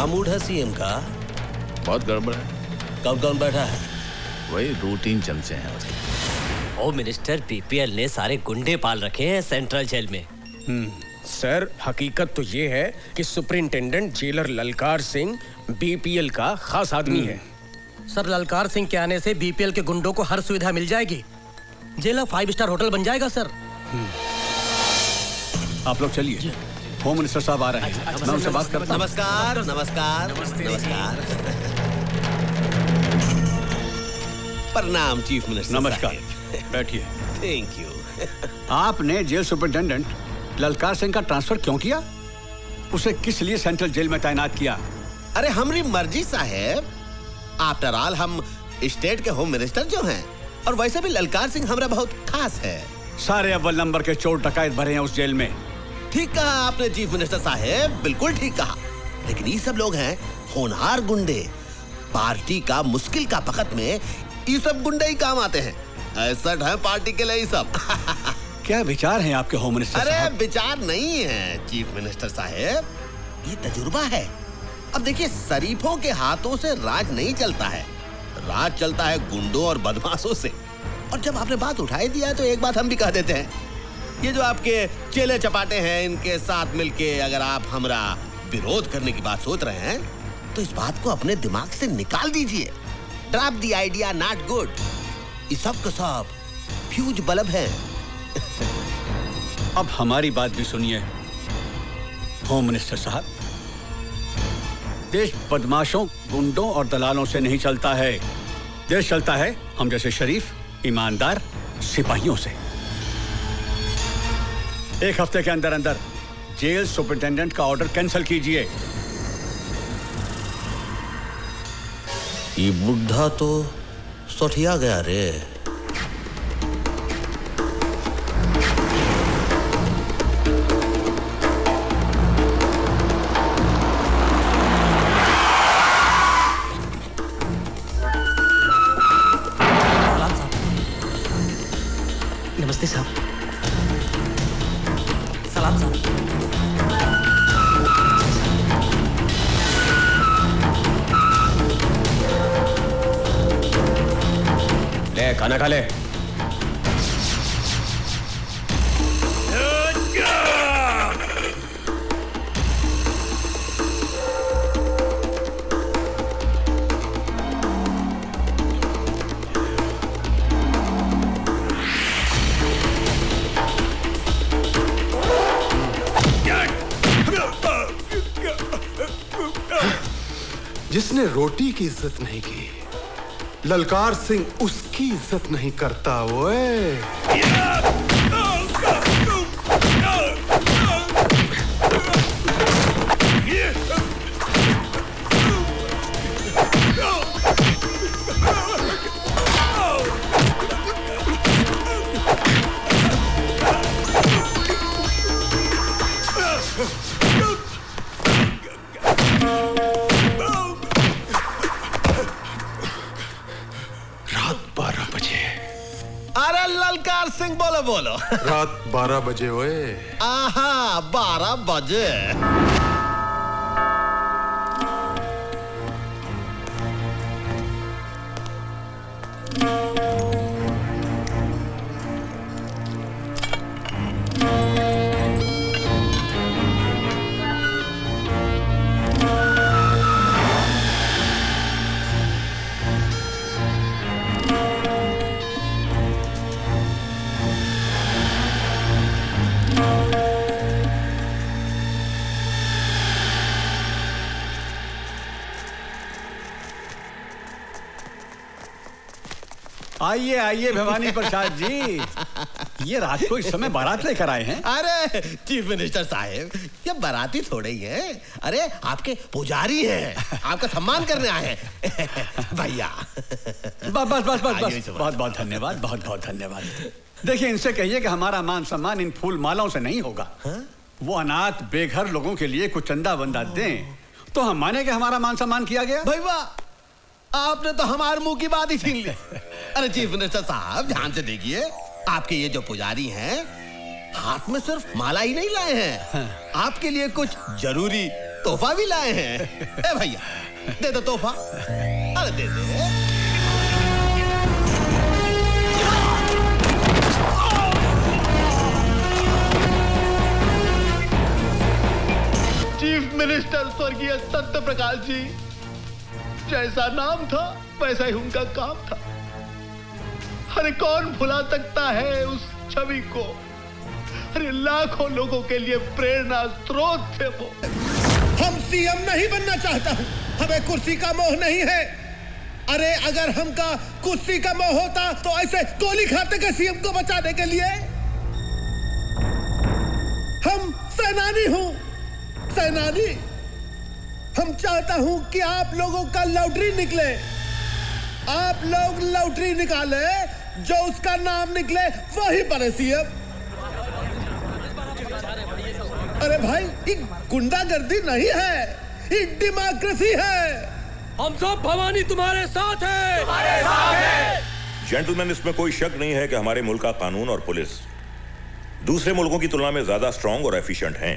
क्या मूड है सीएम का? बहुत गड़बड़ है। कौन कौन बैठा है? वही रूटीन चमचे हैं उसके। होम मिनिस्टर बीपीएल ने सारे गुंडे पाल रखे हैं सेंट्रल जेल में। सर, हकीकत तो ये है कि सुपरिंटेंडेंट जेलर ललकार सिंह बीपीएल का खास आदमी है। सर, ललकार सिंह के आने से बीपीएल के गुंडों को हर सुविधा मिल जाएगी। जेल 5 स्टार होटल बन जाएगा सर। आप लोग चलिए, होम मिनिस्टर साहब आ रहे हैं, मैं उनसे बात करता हूं। नमस्कार नमस्कार नमस्कार। प्रणाम चीफ मिनिस्टर। नमस्कार, बैठिए। Thank you. आपने जेल सुपरिंटेंडेंट ललकार सिंह का ट्रांसफर क्यों किया? उसे किस लिए सेंट्रल जेल में तैनात किया? अरे हमारी मर्जी साहेब। आफ्टर ऑल हम स्टेट के होम मिनिस्टर जो हैं, और वैसे भी ललकार सिंह हमारा बहुत खास है। सारे अव्वल नंबर के चोर डकैत भरे हैं उस जेल में। ठीक कहा आपने चीफ मिनिस्टर साहेब, बिल्कुल ठीक कहा। लेकिन ये सब लोग हैं होनहार गुंडे। पार्टी का मुश्किल का वक्त में ये सब गुंडे ही काम आते हैं। ऐसा है पार्टी के लिए ये सब। क्या विचार हैं आपके होम मिनिस्टर अरे साहब? विचार नहीं है चीफ मिनिस्टर साहेब, ये तजुर्बा है। अब देखिए, शरीफों के हाथों से राज नहीं चलता है, राज चलता है गुंडों और बदमाशों से। और जब आपने बात उठाई दिया है तो एक बात हम भी कह देते हैं, ये जो आपके चेले चपाटे हैं, इनके साथ मिलके अगर आप हमरा विरोध करने की बात सोच रहे हैं तो इस बात को अपने दिमाग से निकाल दीजिए। Drop the idea, not good. ये सब का सब फ्यूज बल्ब है। अब हमारी बात भी सुनिए होम मिनिस्टर साहब। देश बदमाशों, गुंडों और दलालों से नहीं चलता है। देश चलता है हम जैसे शरीफ, ईमानदार सिपाहियों से। एक हफ्ते के अंदर अंदर जेल सुपरिटेंडेंट का ऑर्डर कैंसिल कीजिए। ये बुढ़ा तो सठिया गया रे। नमस्ते साहब। सलाम साहब। ले खाना खा ले। जिसने रोटी की इज्जत नहीं की, ललकार सिंह उसकी इज्जत नहीं करता। ओए ललकार सिंह बोलो बोलो। रात 12 बजे। ओए आहा, 12 बजे। आइए आइए भवानी प्रसाद जी, ये रात को इस समय बारात लेकर आए हैं? अरे चीफ मिनिस्टर साहब, ये बाराती थोड़े ही हैं। अरे आपके पुजारी हैं, आपका सम्मान करने आए हैं। भैया बस बस बस बस बस, बहुत बहुत धन्यवाद, बहुत बहुत धन्यवाद। देखिए, इनसे कहिए कि हमारा मान सम्मान इन फूल मालाओं से नहीं होगा। वो अनाथ बेघर लोगों के लिए कुछ चंदा वंदा दें तो हम माने कि हमारा मान सम्मान किया गया। भैया, आपने तो हमारे मुंह की बात ही छीन ली। अरे चीफ मिनिस्टर साहब, ध्यान से देखिए, आपके ये जो पुजारी हैं हाथ में सिर्फ माला ही नहीं लाए हैं, आपके लिए कुछ जरूरी तोहफा भी लाए हैं। ए भैया, दे दो तोहफा। अरे दे दे। चीफ मिनिस्टर स्वर्गीय सत्य प्रकाश जी, जैसा नाम था वैसा ही उनका काम था। अरे कौन भुला सकता है उस छवि को? अरे लाखों लोगों के लिए प्रेरणा स्रोत थे वो। हम सीएम नहीं बनना चाहता हूं, हमें कुर्सी का मोह नहीं है। अरे अगर हमका कुर्सी का मोह होता तो ऐसे गोली खाते के सीएम को बचाने के लिए। हम सेनानी हूं, सेनानी। हम चाहता हूं कि आप लोगों का लॉटरी निकले। आप लोग लॉटरी निकाले, जो उसका नाम निकले वही बने सीएम। अरे भाई, ये गुंडागर्दी नहीं है, ये डेमोक्रेसी है। हम सब भवानी तुम्हारे साथ है। जेंटलमैन, इसमें कोई शक नहीं है कि हमारे मुल्क का कानून और पुलिस दूसरे मुल्कों की तुलना में ज्यादा स्ट्रांग और एफिशिएंट हैं।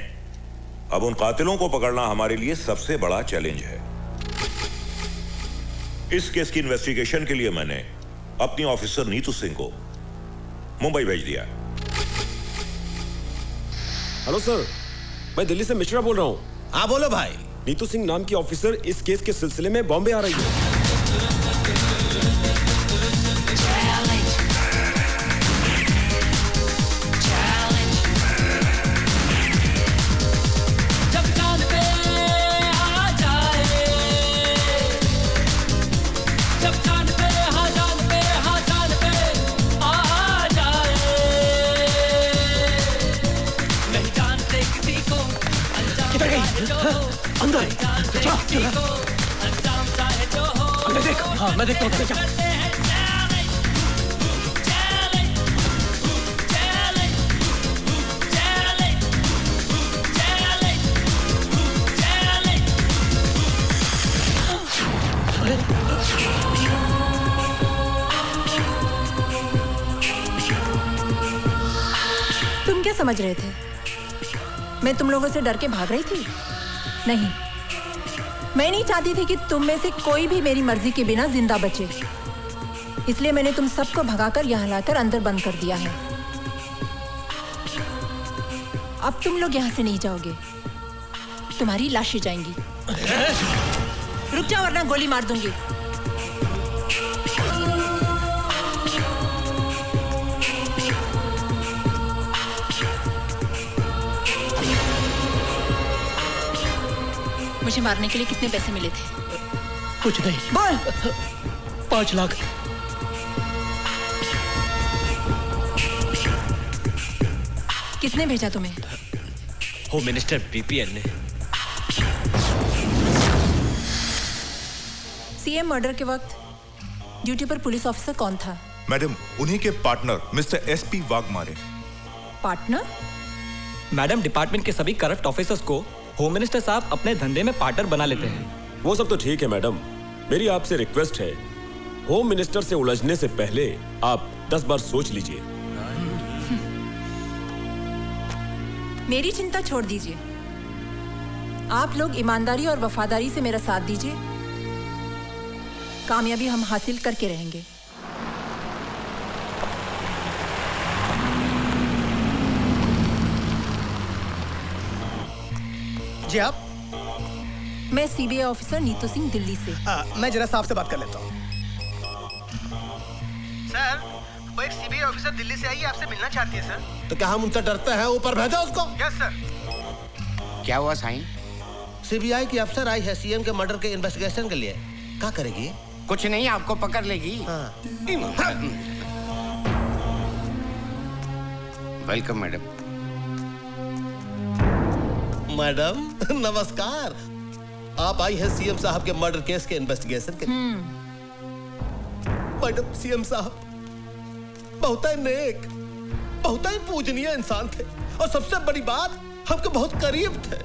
अब उन कातिलों को पकड़ना हमारे लिए सबसे बड़ा चैलेंज है। इस केस की इन्वेस्टिगेशन के लिए मैंने अपनी ऑफिसर नीतू सिंह को मुंबई भेज दिया। हेलो सर, मैं दिल्ली से मिश्रा बोल रहा हूँ। हाँ बोलो भाई। नीतू सिंह नाम की ऑफिसर इस केस के सिलसिले में बॉम्बे आ रही है। अंदर देख। हाँ मैं देखता हूँ। तुम क्या समझ रहे थे? मैं तुम लोगों से डर के भाग रही थी? नहीं, मैं नहीं चाहती थी कि तुम में से कोई भी मेरी मर्जी के बिना जिंदा बचे। इसलिए मैंने तुम सबको भगाकर यहाँ लाकर अंदर बंद कर दिया है। अब तुम लोग यहाँ से नहीं जाओगे, तुम्हारी लाशें जाएंगी। रुक जाओ वरना गोली मार दूंगी। मुझे मारने के लिए कितने पैसे मिले थे? कुछ नहीं। बोल। 5 लाख। किसने भेजा तुम्हें? होम मिनिस्टर बीपीएल ने। सीएम मर्डर के वक्त ड्यूटी पर पुलिस ऑफिसर कौन था? मैडम, उन्हीं के partner mister SP Waghmare. Partner? Madam, department के सभी करप्ट ऑफिसर्स को होम मिनिस्टर साहब अपने धंधे में पार्टनर बना लेते हैं। वो सब तो ठीक है मैडम, मेरी आपसे रिक्वेस्ट है, होम मिनिस्टर से उलझने से पहले आप 10 बार सोच लीजिए। मेरी चिंता छोड़ दीजिए। आप लोग ईमानदारी और वफादारी से मेरा साथ दीजिए, कामयाबी हम हासिल करके रहेंगे। जी आप? मैं सीबीआई ऑफिसर नीतू सिंह, दिल्ली से। मैं जरा साहब से बात कर लेता हूँ। सर, वो एक सीबीआई ऑफिसर दिल्ली से आई है, आपसे मिलना चाहती है सर। तो क्या हम उनसे डरते हैं? ऊपर भेजो उसको। Yes sir. क्या हुआ साईं? सीबीआई की अफसर आई है सीएम के मर्डर के इन्वेस्टिगेशन के लिए। क्या करेगी? कुछ नहीं, आपको पकड़ लेगी। Welcome madam. मैडम नमस्कार। आप आई है सीएम साहब के मर्डर केस के इन्वेस्टिगेशन के लिए। मैडम, सीएम साहब बहुत ही नेक, बहुत ही पूजनीय इंसान थे और सबसे बड़ी बात, हमके बहुत करीब थे।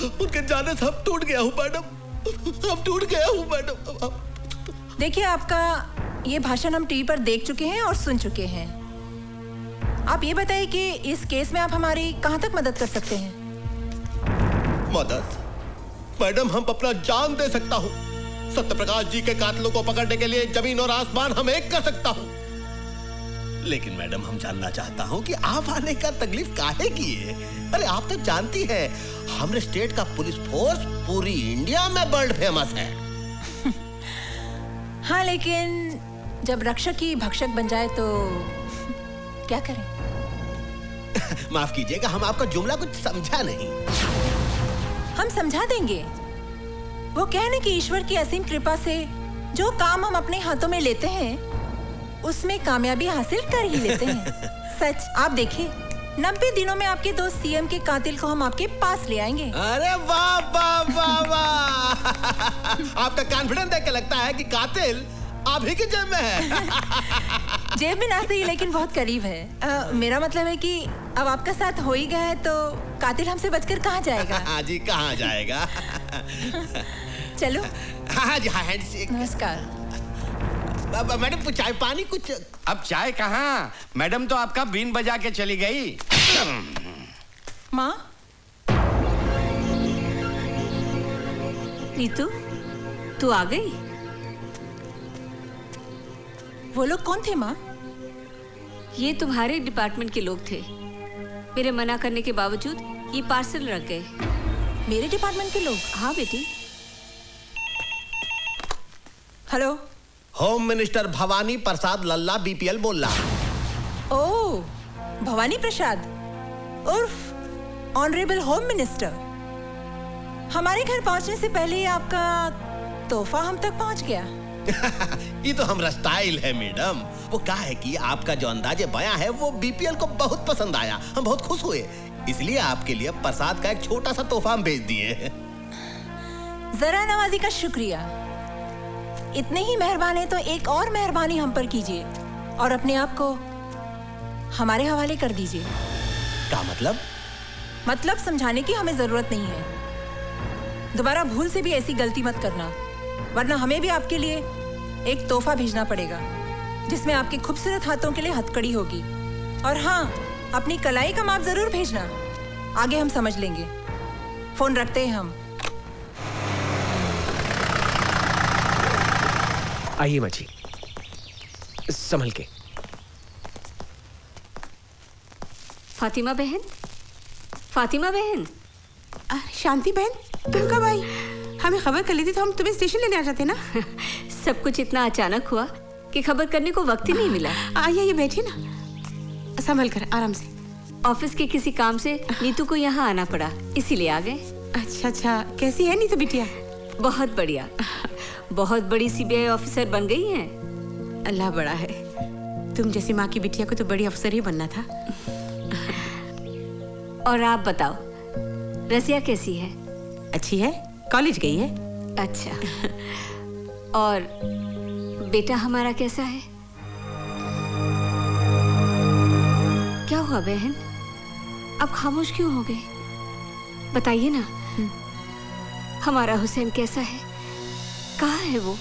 उनके जाने से हम टूट गया हूँ मैडम, हम टूट गया हूँ मैडम। देखिए, आपका ये भाषण हम टीवी पर देख चुके हैं और सुन चुके हैं। आप ये बताइए कि इस केस में आप हमारी कहाँ तक मदद कर सकते हैं? मदद? मैडम हम अपना जान दे सकता हूँ। सत्यप्रकाश जी के कातिलों को पकड़ने के लिए जमीन और आसमान हम एक कर सकता हूँ। लेकिन मैडम हम जानना चाहता हूँ कि आप आने का तकलीफ काहे की है? अरे आप तो जानती हैं हमारे स्टेट का पुलिस फोर्स पूरी इंडिया में वर्ल्ड फेमस है। हाँ, लेकिन जब रक्षक ही भक्षक बन जाए तो क्या करें? माफ कीजिएगा, हम आपका जुमला कुछ समझा नहीं। हम समझा देंगे। वो कहने कि ईश्वर की असीम कृपा से जो काम हम अपने हाथों में लेते हैं उसमें कामयाबी हासिल कर ही लेते हैं। सच, आप देखिए 90 दिनों में आपके दोस्त सीएम के कातिल को हम आपके पास ले आएंगे। अरे वाह वाह वाह वाह! आपका कॉन्फिडेंस देख के लगता है कि कातिल आप ही की जेब में है। जेब में ना सही, लेकिन बहुत करीब है। मेरा मतलब है कि अब आपका साथ हो ही गया है तो कातिल हमसे बचकर कहाँ जाएगा? हाँ जी, कहाँ जाएगा? चलो। हाँ जी, हाँ जी। नमस्कार। मैडम चाय पानी कुछ? अब चाय कहाँ, मैडम तो आपका बीन बजा के चली गई। माँ, नीतू तू आ गई? वो लोग कौन थे माँ? ये तुम्हारे डिपार्टमेंट के लोग थे। मेरे मना करने के बावजूद ये पार्सल रख गए। मेरे डिपार्टमेंट के लोग? हाँ बेटी। हेलो, होम मिनिस्टर भवानी प्रसाद लल्ला बीपीएल बोल रहा। ओह, भवानी प्रसाद उर्फ ऑनरेबल होम मिनिस्टर। हमारे घर पहुंचने से पहले ही आपका तोहफा हम तक पहुंच गया। ये तो हमारा स्टाइल है मैडम। वो क्या है कि आपका जो अंदाजे बयां है वो बीपीएल को बहुत पसंद आया, हम बहुत खुश हुए, इसलिए आपके लिए प्रसाद का एक छोटा सा तोहफा हम भेज दिए। जरा नवाजी का शुक्रिया। इतने ही मेहरबान है तो एक और मेहरबानी हम पर कीजिए और अपने आप को हमारे हवाले कर दीजिए। क्या मतलब? मतलब समझाने की हमें जरूरत नहीं है। दोबारा भूल से भी ऐसी गलती मत करना, वरना हमें भी आपके लिए एक तोहफा भेजना पड़ेगा जिसमें आपके खूबसूरत हाथों के लिए हथकड़ी होगी। और हाँ, अपनी कलाई का माप जरूर भेजना, आगे हम समझ लेंगे। फोन रखते हैं हम। आइए माँ जी, संभल के। फातिमा बहन, फातिमा बहन। शांति बहन, तुम कब आई? हमें खबर कर ली थी तो हम तुम्हें स्टेशन लेने आ जाते ना। सब कुछ इतना अचानक हुआ कि खबर करने को वक्त ही नहीं मिला। आइए बैठिए ना, संभल कर, आराम से। ऑफिस के किसी काम से नीतू को यहाँ आना पड़ा, इसीलिए आ गए। अच्छा अच्छा, कैसी है नीतू बिटिया? बहुत बढ़िया, बहुत बड़ी सीबीआई ऑफिसर बन गई हैं। अल्लाह बड़ा है, तुम जैसी माँ की बिटिया को तो बड़ी अफसर ही बनना था। और आप बताओ, रसिया कैसी है? अच्छी है, कॉलेज गई है। अच्छा, और बेटा हमारा कैसा है? क्या हुआ बहन, अब खामोश क्यों हो गए? बताइए ना, हमारा हुसैन कैसा है? कहाँ है वो?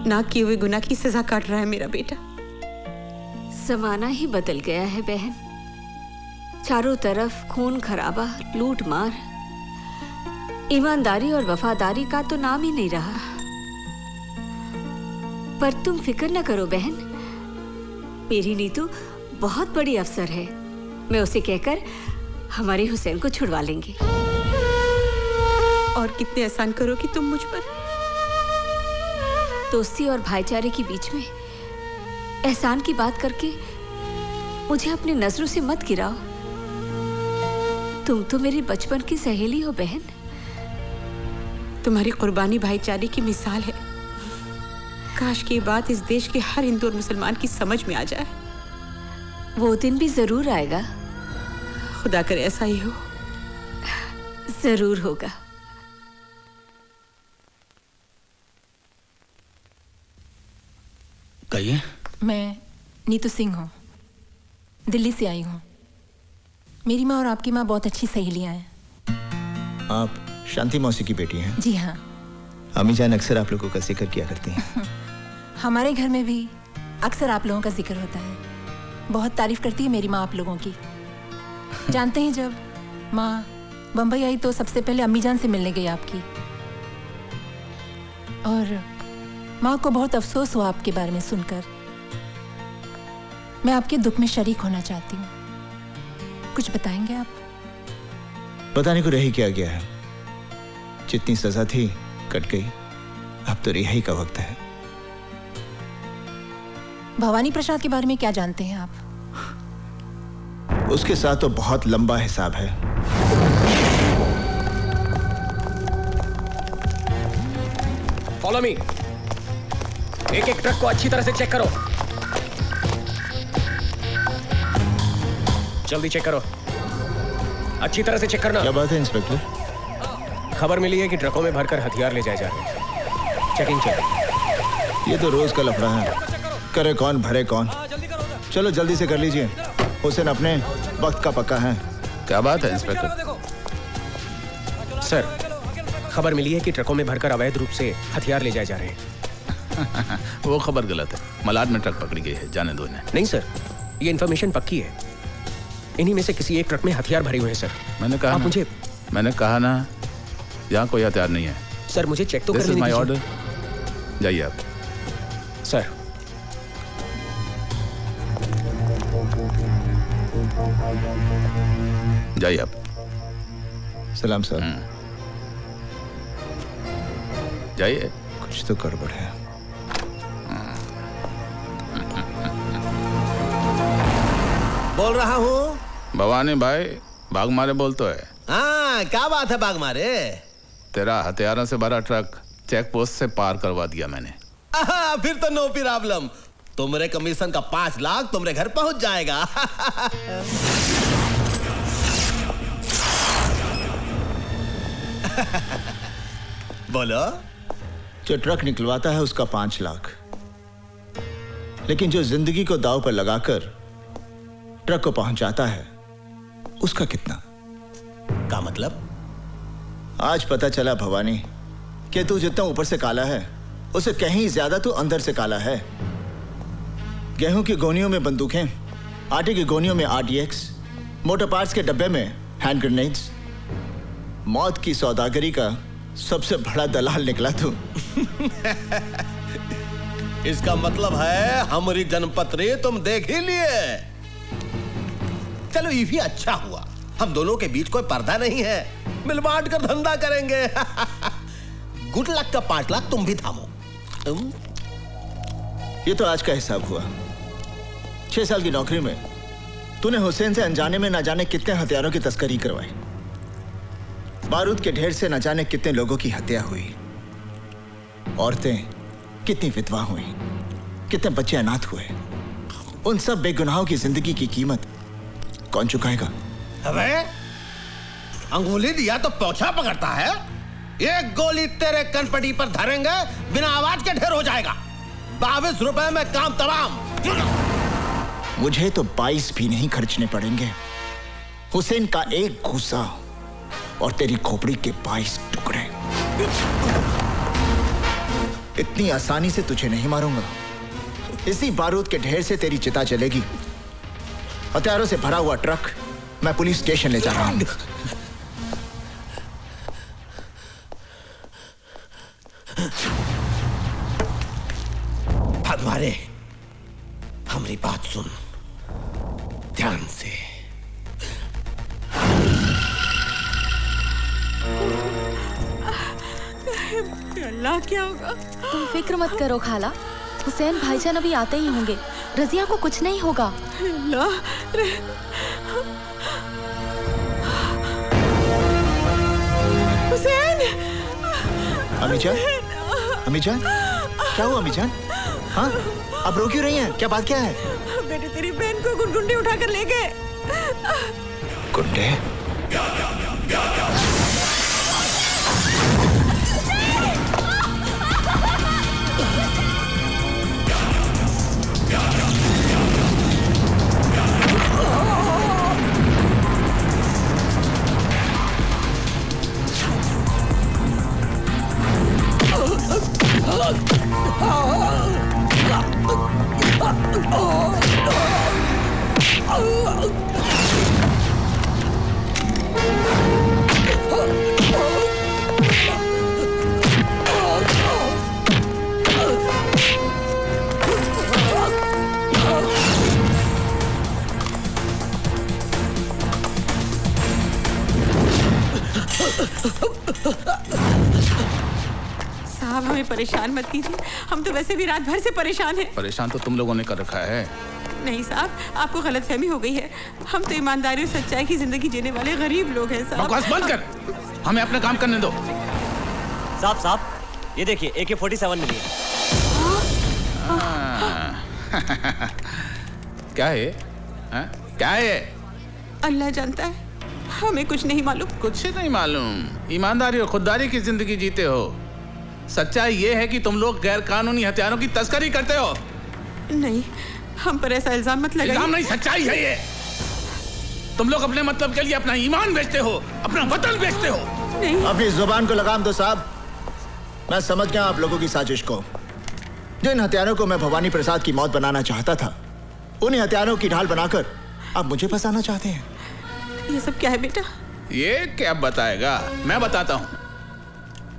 ना किए हुए गुनाह की सजा काट रहा है मेरा बेटा। जमाना ही बदल गया है बहन, चारों तरफ खून खराबा, लूट मार, ईमानदारी और वफादारी का तो नाम ही नहीं रहा। पर तुम फिक्र न करो बहन, मेरी नीतू बहुत बड़ी अफसर है, मैं उसे कहकर हमारे हुसैन को छुड़वा लेंगे। और कितने एहसान करो कि तुम मुझ पर। दोस्ती और भाईचारे के बीच में एहसान की बात करके मुझे अपनी नजरों से मत गिराओ। तुम तो मेरी बचपन की सहेली हो बहन। तुम्हारी कुर्बानी भाईचारे की मिसाल है। काश की बात इस देश के हर हिंदू और मुसलमान की समझ में आ जाए। वो दिन भी जरूर आएगा। खुदा करे ऐसा ही हो। जरूर होगा। कहिए। मैं नीतू सिंह हूँ, दिल्ली से आई हूँ। मेरी माँ और आपकी माँ बहुत अच्छी सहेलियाँ हैं। आप शांति मौसी की बेटी हैं? जी हाँ। अम्मी जान अक्सर आप लोगों का जिक्र किया करती हैं। हमारे घर में भी अक्सर आप लोगों का जिक्र होता है। बहुत तारीफ करती है मेरी माँ आप लोगों की। जानते हैं जब माँ बम्बई आई तो सबसे पहले अम्मी जान से मिलने गई आपकी, और माँ को बहुत अफसोस हुआ आपके बारे में सुनकर। मैं आपके दुख में शरीक होना चाहती हूँ। कुछ बताएंगे आप? बताने को रही क्या गया है। जितनी सजा थी कट गई, अब तो रिहाई का वक्त है। भवानी प्रसाद के बारे में क्या जानते हैं आप? उसके साथ तो बहुत लंबा हिसाब है। Follow me. एक एक ट्रक को अच्छी तरह से चेक करो। जल्दी चेक करो, अच्छी तरह से चेक करना। क्या बात है इंस्पेक्टर? खबर मिली है कि ट्रकों में भरकर हथियार ले जाए जा रहे हैं। चेकिंग चलो। ये तो रोज का लफड़ा है। करे कौन भरे कौन। चलो जल्दी से कर लीजिए। हुसैन अपने वक्त का पक्का है। क्या बात है इंस्पेक्टर? सर, खबर मिली है कि ट्रकों में भरकर अवैध रूप से हथियार ले जाए जा रहे हैं। वो खबर गलत है। मलाड में ट्रक पकड़ी गई है, जाने दो इन्हें। नहीं सर, ये इन्फॉर्मेशन पक्की है। इन्हीं में से किसी एक ट्रक में हथियार भरे हुए हैं सर। मैंने कहा मुझे मैंने कहा ना, यहाँ कोई हथियार नहीं है। सर मुझे चेक तो करने दीजिए। This is my order. जाइए आप। सर जाइए आप। सलाम सर। जाइए। कुछ तो गड़बड़ है। बोल रहा हूँ। भवानी भाई, भाग मारे बोल तो है। हाँ, क्या बात है भाग मारे? तेरा हथियारों से भरा ट्रक चेक पोस्ट से पार करवा दिया मैंने। फिर तो नो प्रॉब्लम। तुम्हारे कमीशन का 5 लाख तुम्हारे घर पहुंच जाएगा। बोलो। जो ट्रक निकलवाता है उसका 5 लाख, लेकिन जो जिंदगी को दांव पर लगाकर ट्रक को पहुंचाता है उसका कितना? का मतलब? आज पता चला भवानी कि तू जितना ऊपर से काला है उसे कहीं ज्यादा तू अंदर से काला है। गेहूं की गोनियों में बंदूकें, आटे की गोनियों में RTX, मोटर पार्ट्स के डब्बे में हैंड ग्रेनेड्स। मौत की सौदागरी का सबसे बड़ा दलाल निकला तू। इसका मतलब है हमारी जनपत्री तुम देख ही लिए। चलो ये भी अच्छा हुआ, हम दोनों के बीच कोई पर्दा नहीं है। मिल बांट कर धंधा करेंगे। गुड लक का 5 लाख तुम भी थामो। ये तो आज का हिसाब हुआ। 6 साल की नौकरी में तूने हुसैन से अनजाने में न जाने कितने हथियारों की तस्करी करवाई। बारूद के ढेर से न जाने कितने लोगों की हत्या हुई। औरतें कितनी विधवा हुई, कितने बच्चे अनाथ हुए। उन सब बेगुनाहों की जिंदगी की कीमत कौन चुकाएगा? अबे अंगुली दिया तो पोछा पकड़ता है। एक गोली तेरे कनपटी पर धरेंगे, बिना आवाज के ढेर हो जाएगा। 22 रुपए में काम तमाम। मुझे तो 22 भी नहीं खर्चने पड़ेंगे। हुसैन का एक घूसा और तेरी खोपड़ी के 22 टुकड़े। इतनी आसानी से तुझे नहीं मारूंगा। इसी बारूद के ढेर से तेरी चिता जलेगी। हथियारों से भरा हुआ ट्रक मैं पुलिस स्टेशन ले जा रहा हूं। भगवाने, हमारी बात सुन ध्यान से। अल्लाह क्या होगा? तुम फिक्र मत करो खाला, हुसैन भाईजान अभी आते ही होंगे। रजिया को कुछ नहीं होगा। हुसैन! अमीजान, अमीजान, क्या हुआ अमीजान? हाँ, अब रो क्यों रही हैं? क्या बात क्या है? बेटे तेरी बहन को गुंडे उठाकर ले गए। गुंडे? साहब हमें परेशान मत कीजिए, हम तो वैसे भी रात भर से परेशान हैं। परेशान तो तुम लोगों ने कर रखा है। नहीं साहब, आपको गलतफहमी हो गई है। हम तो ईमानदारी और सच्चाई की जिंदगी जीने वाले गरीब लोग हैं साहब। बकवास बंद कर, हमें अपना काम करने दो। साहब, ये देखिए AK-47 मिली है। क्या है? क्या है? अल्लाह जानता है, हमें कुछ नहीं मालूम। कुछ नहीं मालूम? ईमानदारी और खुददारी की जिंदगी जीते हो। सच्चाई ये है कि तुम लोग गैर कानूनी हथियारों की तस्करी करते हो। नहीं, हम पर ऐसा इल्जाम मत लगाइए। इल्जाम नहीं, सच्चाई है ये। तुम लोग अपने मतलब के लिए अपना ईमान बेचते हो, अपना वतन बेचते हो। नहीं। अपनी जुबान को लगाम दो साहब। मैं समझ गया आप लोगों की साजिश को। जिन हथियारों को मैं भवानी प्रसाद की मौत बनाना चाहता था, उन्हीं हथियारों की ढाल बनाकर आप मुझे फंसाना चाहते हैं। ये सब क्या है बेटा? ये क्या बताएगा? मैं बताता हूँ।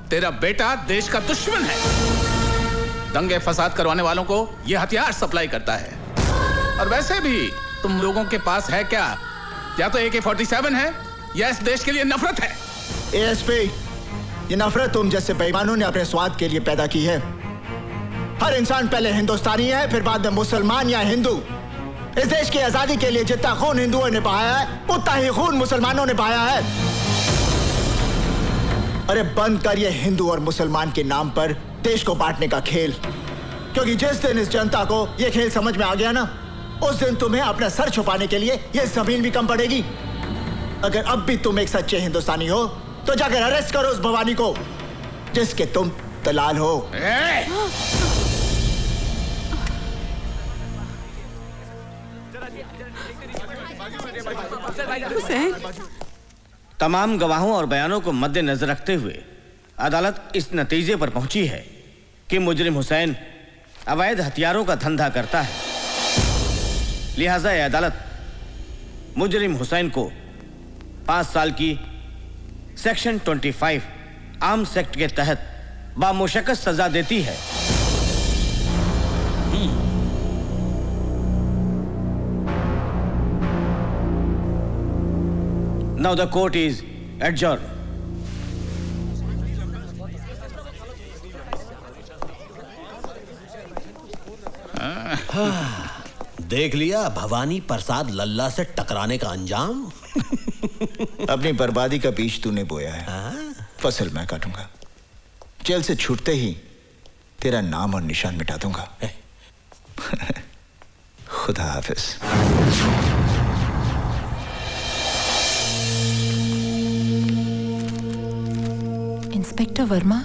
तेरा बेटा देश का दुश्मन है। दंगे फसाद करवाने वालों को ये हथियार सप्लाई करता है। और वैसे भी तुम लोगों के पास है क्या? या तो AK-47 है या इस देश के लिए नफरत है। ASP, ये नफरत तुम जैसे बेईमानों ने अपने स्वाद के लिए पैदा की है। हर इंसान पहले हिंदुस्तानी है, फिर बाद में मुसलमान या हिंदू। इस देश की आजादी के लिए जितना खून हिंदुओं ने बहाया है, उतना ही खून मुसलमानों ने बहाया है। अरे बंद कर ये हिंदू और मुसलमान के नाम पर देश को बांटने का खेल। क्योंकि जिस दिन इस जनता को ये खेल समझ में आ गया ना, उस दिन तुम्हें अपना सर छुपाने के लिए ये जमीन भी कम पड़ेगी। अगर अब भी तुम एक सच्चे हिंदुस्तानी हो तो जाकर अरेस्ट करो उस भवानी को जिसके तुम दलाल हो। तमाम गवाहों और बयानों को मद्देनजर रखते हुए अदालत इस नतीजे पर पहुंची है कि मुजरिम हुसैन अवैध हथियारों का धंधा करता है। लिहाजा यह अदालत मुजरिम हुसैन को 5 साल की सेक्शन 25 आर्म्स एक्ट के तहत बामुशक्कत सजा देती है। Now the court is adjourned. देख लिया भवानी प्रसाद लल्ला से टकराने का अंजाम। अपनी बर्बादी का बीज तूने बोया है, फसल मैं काटूंगा। जेल से छूटते ही तेरा नाम और निशान मिटा दूंगा। खुदा हाफिज। इंस्पेक्टर वर्मा,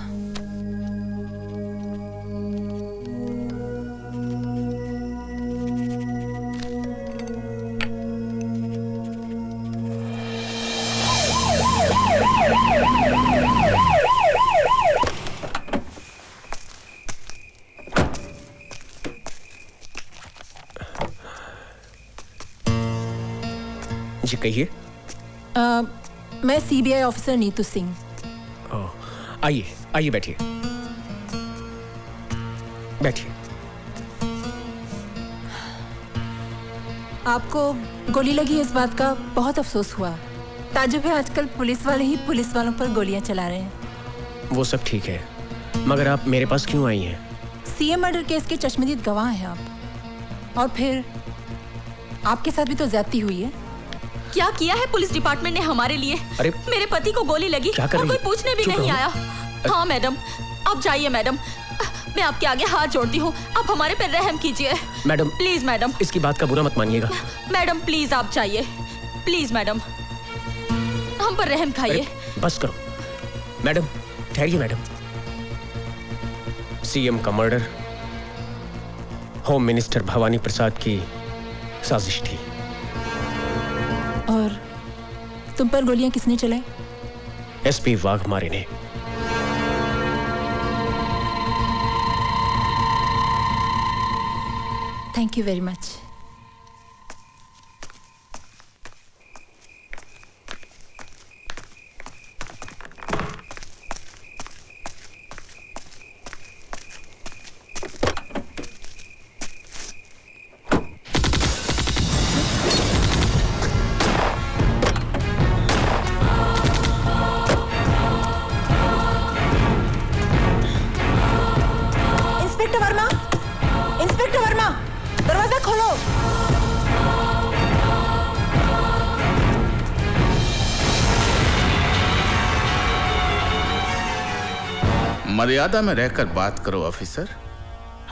जी कहिए। मैं CBI ऑफिसर नीतू सिंह। आइए आइए, बैठिए बैठिए। आपको गोली लगी इस बात का बहुत अफसोस हुआ। ताजुब है, आजकल पुलिस वाले ही पुलिस वालों पर गोलियां चला रहे हैं। वो सब ठीक है, मगर आप मेरे पास क्यों आई हैं? सीएम मर्डर केस के चश्मदीद गवाह हैं आप, और फिर आपके साथ भी तो ज्यादती हुई है। क्या किया है पुलिस डिपार्टमेंट ने हमारे लिए? अरे मेरे पति को गोली लगी और कोई पूछने भी नहीं आया। हाँ मैडम, आप जाइए मैडम, मैं आपके आगे हाथ जोड़ती हूँ, आप हमारे पे रहम कीजिए मैडम। प्लीज मैडम, इसकी बात का बुरा मत मानिएगा। मैडम प्लीज आप जाइए, प्लीज मैडम, हम पर रहम खाइए। बस करो मैडम, ठहरिए मैडम। सीएम का मर्डर होम मिनिस्टर भवानी प्रसाद की साजिश थी। और तुम पर गोलियां किसने चलाई? एसपी वाघमारे ने। Thank you very much. Inspector Verma, दरवाजा खोलो। मर्यादा में रहकर बात करो ऑफिसर,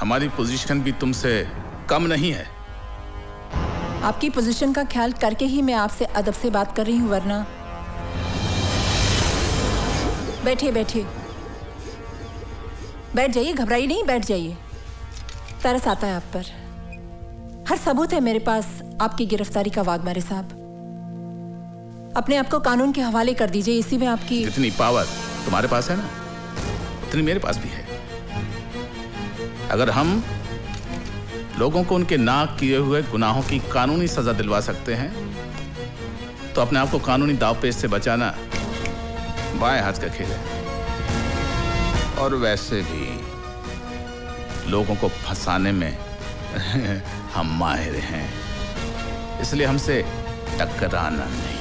हमारी पोजीशन भी तुमसे कम नहीं है। आपकी पोजीशन का ख्याल करके ही मैं आपसे अदब से बात कर रही हूँ, वरना। बैठिए बैठिए, बैठ जाइए, घबराइए नहीं, बैठ जाइए। तरस आता है आप पर। हर सबूत है मेरे पास आपकी गिरफ्तारी का, वाघमारे साहब। अपने आप को कानून के हवाले कर दीजिए, इसी में आपकी जितनी पावर तुम्हारे पास है ना, उतनी मेरे पास भी है। अगर हम लोगों को उनके ना किए हुए गुनाहों की कानूनी सजा दिलवा सकते हैं, तो अपने आप को कानूनी दावपेच से बचाना बाएं हाथ का खेल है। और वैसे भी लोगों को फंसाने में हम माहिर हैं, इसलिए हमसे टकराना नहीं,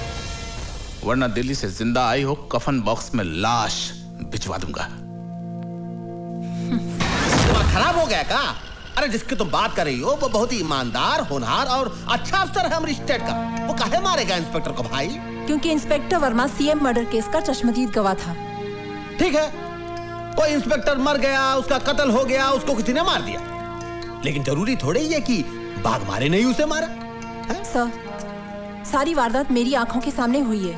वरना दिल्ली से जिंदा आई हो कफन बॉक्स में लाश भिजवा दूंगा। खराब हो गया का? अरे जिसकी तुम बात कर रही हो वो बहुत ही ईमानदार, होनहार और अच्छा अफसर है हमारी स्टेट का। वो काहे मारेगा इंस्पेक्टर को भाई? क्योंकि inspector Verma CM murder case का चश्मदीद गवाह था। ठीक है, कोई इंस्पेक्टर मर गया, उसका कत्ल हो गया, उसको किसी ने मार दिया, लेकिन जरूरी थोड़े ही है कि वाघमारे ने ही उसे मारा। सर, सारी वारदात मेरी आंखों के सामने हुई है,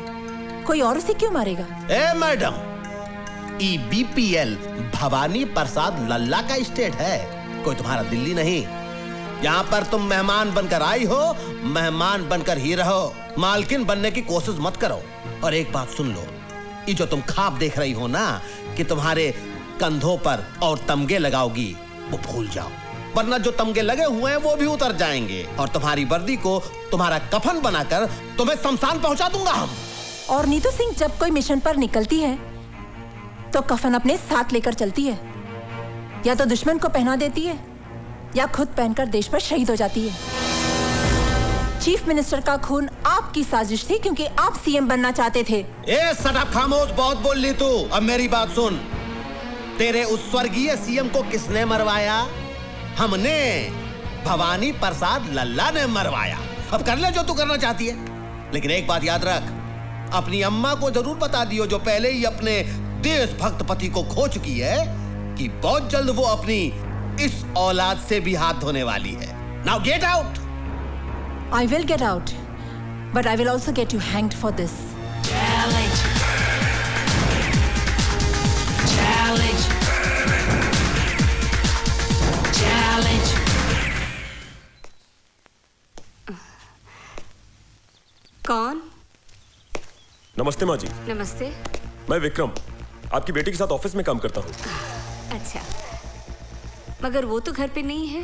कोई और उसे क्यों मारेगा? ए मैडम, EBPL भवानी प्रसाद लल्ला का स्टेट है, कोई तुम्हारा दिल्ली नहीं। यहाँ पर तुम मेहमान बनकर आई हो, मेहमान बनकर ही रहो, मालकिन बनने की कोशिश मत करो। और एक बात सुन लो, ये जो तुम ख्वाब देख रही हो ना कि तुम्हारे कंधों पर और तमगे लगाओगी, वो भूल जाओ, वरना जो तमगे लगे हुए हैं वो भी उतर जाएंगे और तुम्हारी वर्दी को तुम्हारा कफन बनाकर तुम्हें शमशान पहुंचा दूंगा हम। और नीतू सिंह जब कोई मिशन पर निकलती है तो कफन अपने साथ लेकर चलती है, या तो दुश्मन को पहना देती है या खुद पहनकर देश पर शहीद हो जाती है। चीफ मिनिस्टर का खून आपकी साजिश थी, क्योंकि आप सीएम बनना चाहते थे। ए सटअप, खामोश, बहुत बोल ली तू। अब मेरी बात सुन, तेरे उस स्वर्गीय सीएम को किसने मरवाया? हमने, भवानी प्रसाद लल्ला ने मरवाया। अब कर ले जो तू करना चाहती है, लेकिन एक बात याद रख, अपनी अम्मा को जरूर बता दियो, जो पहले ही अपने देशभक्त पति को खो चुकी है, कि बहुत जल्द वो अपनी इस औलाद से भी हाथ धोने वाली है। Now get out. I will get out, but I will also get you hanged for this. Challenge. Challenge. Challenge. कौन? नमस्ते माँ जी। नमस्ते। मैं विक्रम, आपकी बेटी के साथ ऑफिस में काम करता हूँ। अच्छा, मगर वो तो घर पे नहीं है।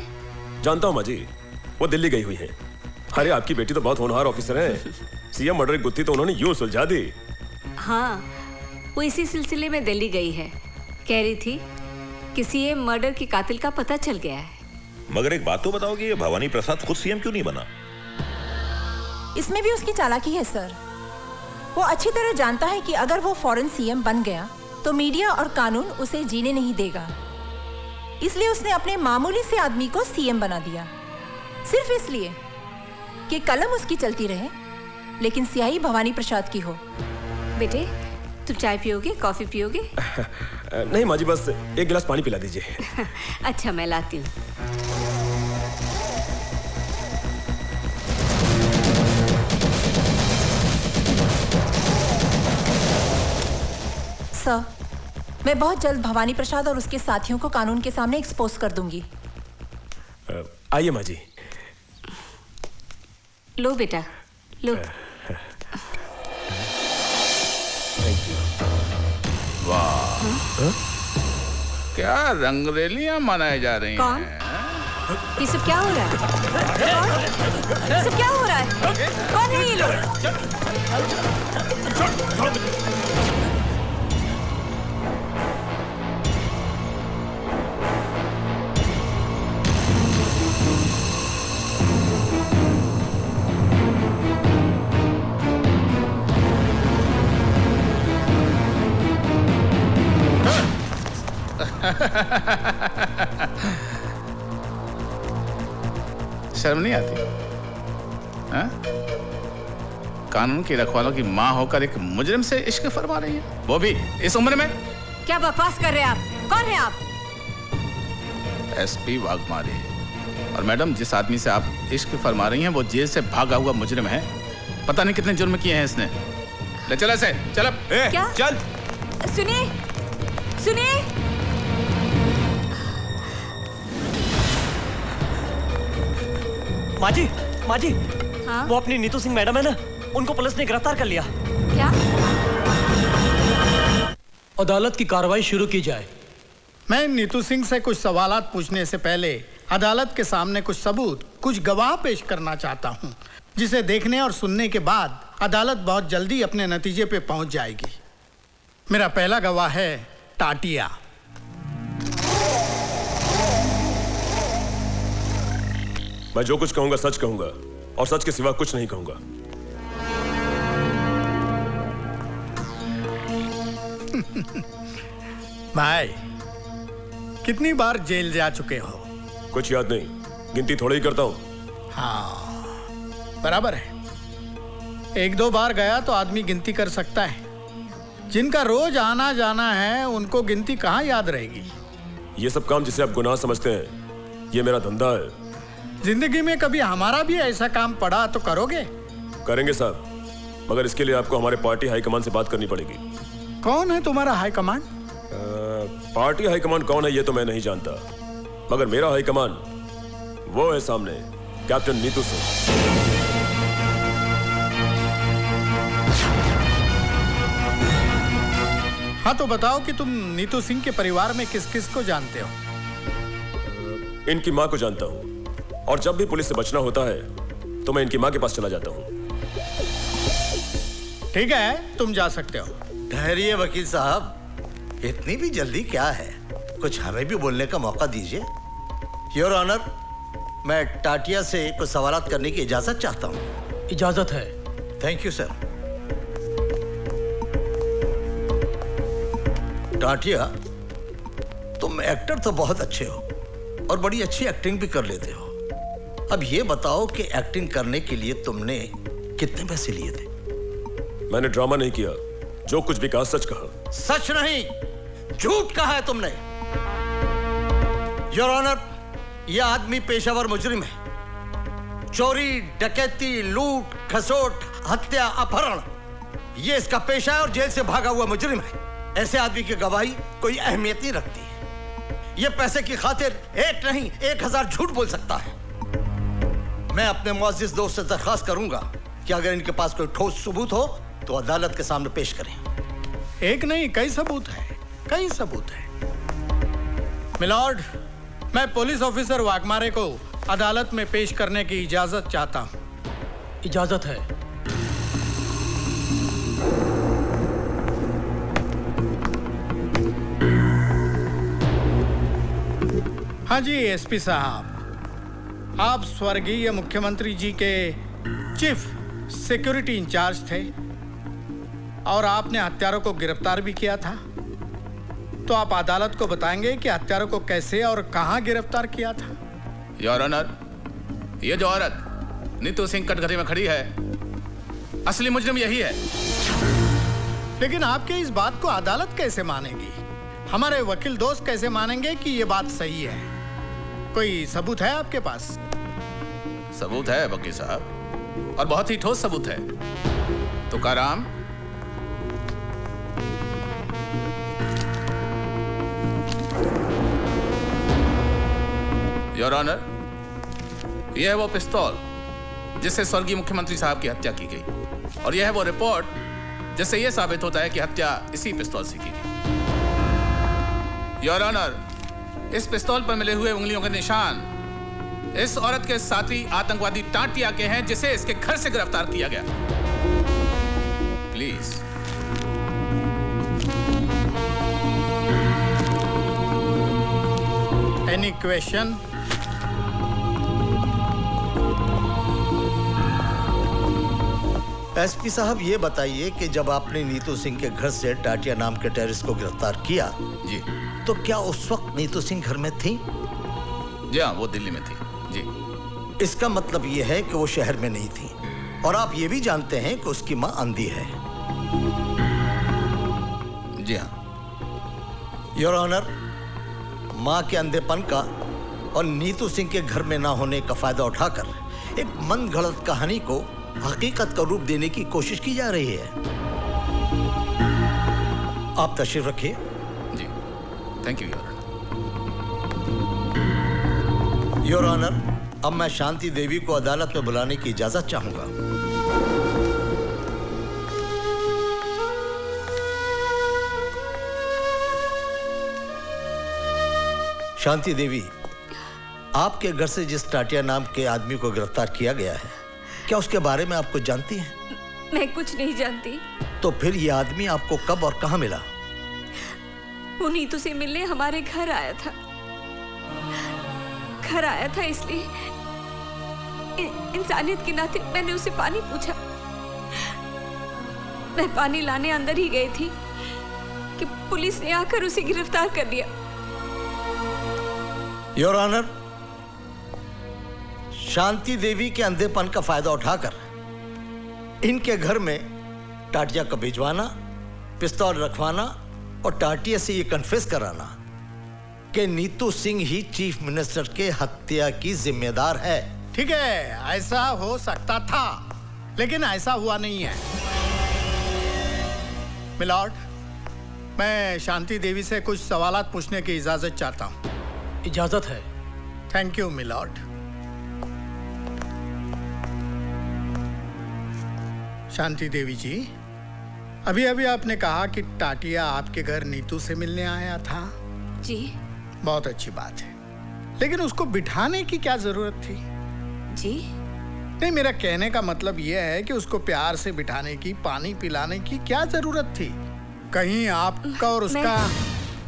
जानता हूँ माँ जी, वो दिल्ली गई हुई है। अरे आपकी बेटी तो बहुत होनहार ऑफिसर है, सीएम मर्डर की गुत्थी तो उन्होंने यूं सुलझा दी। हाँ, वो इसी सिलसिले में दिल्ली गई है। कह रही थी कि सीएम मर्डर के कातिल का पता चल गया है। मगर एक बात तो बताओ कि ये भवानी प्रसाद खुद सीएम क्यों नहीं बना? इसमें भी उसकी चालाकी है सर। वो अच्छी तरह जानता है कि अगर वो फौरन सीएम बन गया तो मीडिया और कानून उसे जीने नहीं देगा। इसलिए उसने अपने मामूली से आदमी को सीएम बना दिया, सिर्फ इसलिए कि कलम उसकी चलती रहे लेकिन स्याही भवानी प्रसाद की हो। बेटे, तुम चाय पियोगे, कॉफी पियोगे? नहीं माँ जी, बस एक गिलास पानी पिला दीजिए। अच्छा, मैं लाती हूँ। सर, मैं बहुत जल्द भवानी प्रसाद और उसके साथियों को कानून के सामने एक्सपोज कर दूंगी। आइए माँ जी। लो बेटा, लो। वाह, क्या रंगरेलियां मनाई जा रही कौन? हैं? ये सब क्या हो रहा है? ये सब क्या हो रहा है? कौन है ये लोग? शर्म नहीं आती? हाँ? कानून की रखवालों की माँ होकर एक मुजरिम से इश्क फरमा रही है, वो भी इस उम्र में। क्या बकवास कर रहे हैं आप? कौन है आप? एसपी वाघमारे। और मैडम, जिस आदमी से आप इश्क फरमा रही हैं वो जेल से भागा हुआ मुजरिम है। पता नहीं कितने जुर्म किए हैं इसने। ले चल ऐसे, चल। क्या? चल। सुनिए, सुनिए। माँ जी, माँ जी, हाँ? वो अपनी नीतू सिंह मैडम है ना, उनको पुलिस ने गिरफ्तार कर लिया। क्या? अदालत की कार्रवाई शुरू की जाए। मैं नीतू सिंह से कुछ सवालात पूछने से पहले अदालत के सामने कुछ सबूत, कुछ गवाह पेश करना चाहता हूं, जिसे देखने और सुनने के बाद अदालत बहुत जल्दी अपने नतीजे पे पहुंच जाएगी। मेरा पहला गवाह है टाटिया। मैं जो कुछ कहूंगा सच कहूंगा और सच के सिवा कुछ नहीं कहूंगा। भाई, कितनी बार जेल जा चुके हो? कुछ याद नहीं, गिनती थोड़ा ही करता हूं। हाँ, बराबर है। एक दो बार गया तो आदमी गिनती कर सकता है। जिनका रोज आना जाना है उनको गिनती कहाँ याद रहेगी? ये सब काम जिसे आप गुनाह समझते हैं, ये मेरा धंधा है। जिंदगी में कभी हमारा भी ऐसा काम पड़ा तो करोगे? करेंगे साहब, मगर इसके लिए आपको हमारे पार्टी हाईकमान से बात करनी पड़ेगी। कौन है तुम्हारा हाईकमान? पार्टी हाईकमान कौन है ये तो मैं नहीं जानता, मगर मेरा हाईकमान वो है सामने, कैप्टन नीतू सिंह। हाँ, तो बताओ कि तुम नीतू सिंह के परिवार में किस किस को जानते हो? इनकी माँ को जानता हूँ, और जब भी पुलिस से बचना होता है तो मैं इनकी माँ के पास चला जाता हूँ। ठीक है, तुम जा सकते हो। ठहरिए वकील साहब, इतनी भी जल्दी क्या है? कुछ हमें भी बोलने का मौका दीजिए। योर ऑनर, मैं टाटिया से कुछ सवालात करने की इजाजत चाहता हूँ। इजाजत है। Thank you sir. टाटिया, तुम एक्टर तो बहुत अच्छे हो और बड़ी अच्छी एक्टिंग भी कर लेते हो। अब ये बताओ कि एक्टिंग करने के लिए तुमने कितने पैसे लिए थे? मैंने ड्रामा नहीं किया, जो कुछ भी कहा सच कहा। सच नहीं, झूठ कहा है तुमने। योर ऑनर, यह आदमी पेशावर मुजरिम है। चोरी, डकैती, लूट, खसोट, हत्या, अपहरण, यह इसका पेशा है और जेल से भागा हुआ मुजरिम है। ऐसे आदमी की गवाही कोई अहमियत नहीं रखती है। यह पैसे की खातिर एक नहीं 1000 झूठ बोल सकता है। मैं अपने मुअज़्ज़िज़ दोस्त से दरख्वास्त करूंगा कि अगर इनके पास कोई ठोस सबूत हो तो अदालत के सामने पेश करें। एक नहीं, कई सबूत है, कई सबूत है। मिलॉर्ड, मैं पुलिस ऑफिसर वाघमारे को अदालत में पेश करने की इजाजत चाहता हूं। इजाजत है। हाँ जी एसपी साहब, आप स्वर्गीय मुख्यमंत्री जी के चीफ सिक्योरिटी इंचार्ज थे और आपने हत्यारों को गिरफ्तार भी किया था। तो आप अदालत को बताएंगे कि हत्यारों को कैसे और कहां गिरफ्तार किया था? योर ऑनर, ये जो औरत नीतू सिंह कटघरे में खड़ी है, असली मुजरिम यही है। लेकिन आपके इस बात को अदालत कैसे मानेगी? हमारे वकील दोस्त कैसे मानेंगे कि ये बात सही है? कोई सबूत है आपके पास? सबूत है वकील साहब, और बहुत ही ठोस सबूत है। तुकाराम, योर ऑनर, यह है वो पिस्तौल जिससे स्वर्गीय मुख्यमंत्री साहब की हत्या की गई, और यह है वो रिपोर्ट जिससे यह साबित होता है कि हत्या इसी पिस्तौल से की गई। योर ऑनर, इस पिस्तौल पर मिले हुए उंगलियों के निशान इस औरत के साथी आतंकवादी टाटिया के हैं, जिसे इसके घर से गिरफ्तार किया गया। प्लीज। Any question? एसपी साहब, ये बताइए कि जब आपने नीतू सिंह के घर से टाटिया नाम के टेररिस्ट को गिरफ्तार किया जी, तो क्या उस वक्त नीतू सिंह घर में थी? जी हाँ, वो दिल्ली में थी जी। इसका मतलब ये है कि वो शहर में नहीं थी, और आप ये भी जानते हैं कि उसकी मां अंधी है। जी हाँ। योर ऑनर, मां के अंधेपन का और नीतू सिंह के घर में ना होने का फायदा उठाकर एक मन गढ़ंत कहानी को हकीकत का रूप देने की कोशिश की जा रही है। आप तशरीफ रखिए। जी, thank you your honour. Your honour, अब मैं शांति देवी को अदालत में बुलाने की इजाजत चाहूंगा। शांति देवी, आपके घर से जिस टाटिया नाम के आदमी को गिरफ्तार किया गया है, क्या उसके बारे में आप कुछ जानती हैं? मैं कुछ नहीं जानती। तो फिर ये आदमी आपको कब और कहां मिला? वो नीतू से मिलने हमारे घर आया था। घर आया था इसलिए इंसानियत के नाते मैंने उसे पानी पूछा। मैं पानी लाने अंदर ही गई थी कि पुलिस ने आकर उसे गिरफ्तार कर लिया। योर ऑनर, शांति देवी के अंधेपन का फायदा उठाकर इनके घर में टाटिया को भिजवाना, पिस्तौल रखवाना और टाटिया से ये कन्फेस कराना कि नीतू सिंह ही चीफ मिनिस्टर के हत्या की जिम्मेदार है। ठीक है, ऐसा हो सकता था, लेकिन ऐसा हुआ नहीं है। मिलॉर्ड, मैं शांति देवी से कुछ सवालात पूछने की इजाजत चाहता हूँ। इजाजत है। Thank you my lord. Shanti Devi ji, अभी अभी आपने कहा कि टाटिया आपके घर नीतू से मिलने आया था। जी। बहुत अच्छी बात है, लेकिन उसको बिठाने की क्या जरूरत थी? जी नहीं, मेरा कहने का मतलब यह है कि उसको प्यार से बिठाने की, पानी पिलाने की क्या जरूरत थी? कहीं आपका और उसका...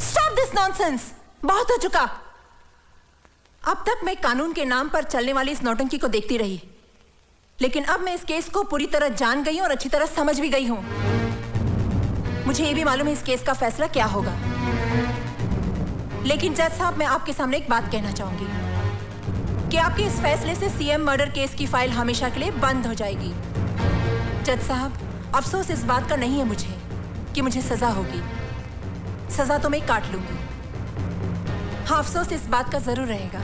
Stop this nonsense! बहुत हो चुका। अब तक मैं कानून के नाम पर चलने वाली इस नौटंकी को देखती रही, लेकिन अब मैं इस केस को पूरी तरह जान गई हूं और अच्छी तरह समझ भी गई हूं। मुझे ये भी मालूम है इस केस का फैसला क्या होगा। लेकिन जज साहब, मैं आपके सामने एक बात कहना चाहूंगी कि आपके इस फैसले से सीएम मर्डर केस की फाइल हमेशा के लिए बंद हो जाएगी। जज साहब, अफसोस इस बात का नहीं है मुझे कि मुझे सजा होगी। सजा तो मैं काट लूंगी। हाँ, अफसोस इस बात का जरूर रहेगा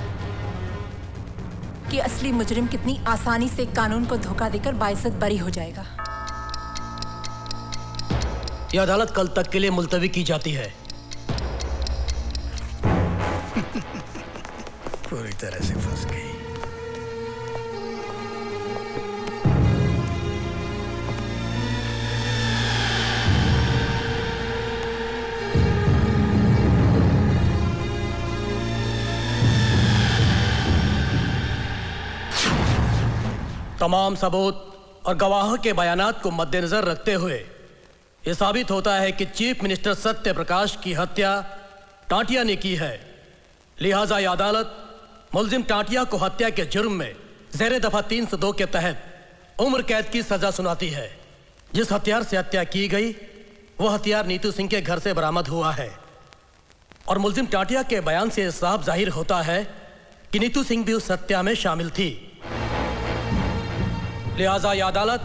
कि असली मुजरिम कितनी आसानी से कानून को धोखा देकर बाइज्जत बरी हो जाएगा। यह अदालत कल तक के लिए मुलतवी की जाती है। पूरी तरह से फंस गई। तमाम सबूत और गवाहों के बयानात को मद्देनजर रखते हुए यह साबित होता है कि चीफ मिनिस्टर सत्य प्रकाश की हत्या टाटिया ने की है। लिहाजा यह अदालत मुलजिम टाटिया को हत्या के जुर्म में ज़ेरे दफा 302 के तहत उम्र कैद की सजा सुनाती है। जिस हथियार से हत्या की गई वो हथियार नीतू सिंह के घर से बरामद हुआ है। और मुलजिम टाटिया के बयान से साफ जाहिर होता है कि नीतू सिंह भी उस हत्या में शामिल थी। लिहाजा यह अदालत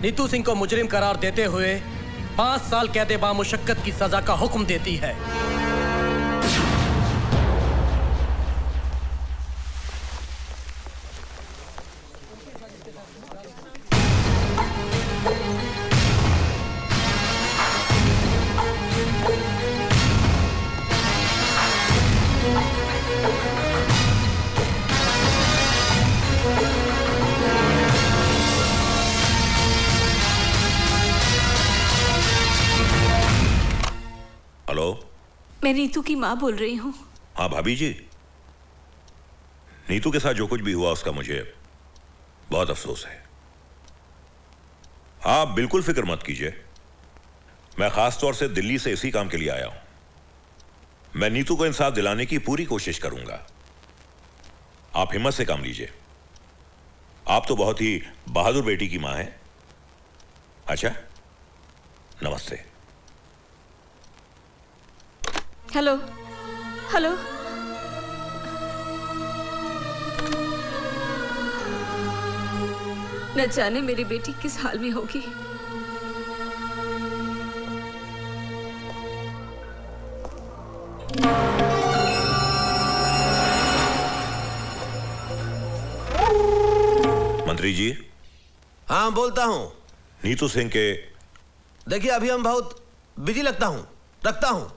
नीतू सिंह को मुजरिम करार देते हुए 5 साल कैद बामुशक्कत की सजा का हुक्म देती है। मैं नीतू की माँ बोल रही हूँ। हाँ भाभी जी, नीतू के साथ जो कुछ भी हुआ उसका मुझे बहुत अफसोस है। आप बिल्कुल फिक्र मत कीजिए, मैं खास तौर से दिल्ली से इसी काम के लिए आया हूं। मैं नीतू को इंसाफ दिलाने की पूरी कोशिश करूंगा। आप हिम्मत से काम लीजिए। आप तो बहुत ही बहादुर बेटी की मां हैं। अच्छा, नमस्ते। हेलो हेलो, न जाने मेरी बेटी किस हाल में होगी। मंत्री जी। हाँ बोलता हूं। नीतू सिंह के देखिए अभी हम बहुत बिजी लगता हूं, रखता हूं।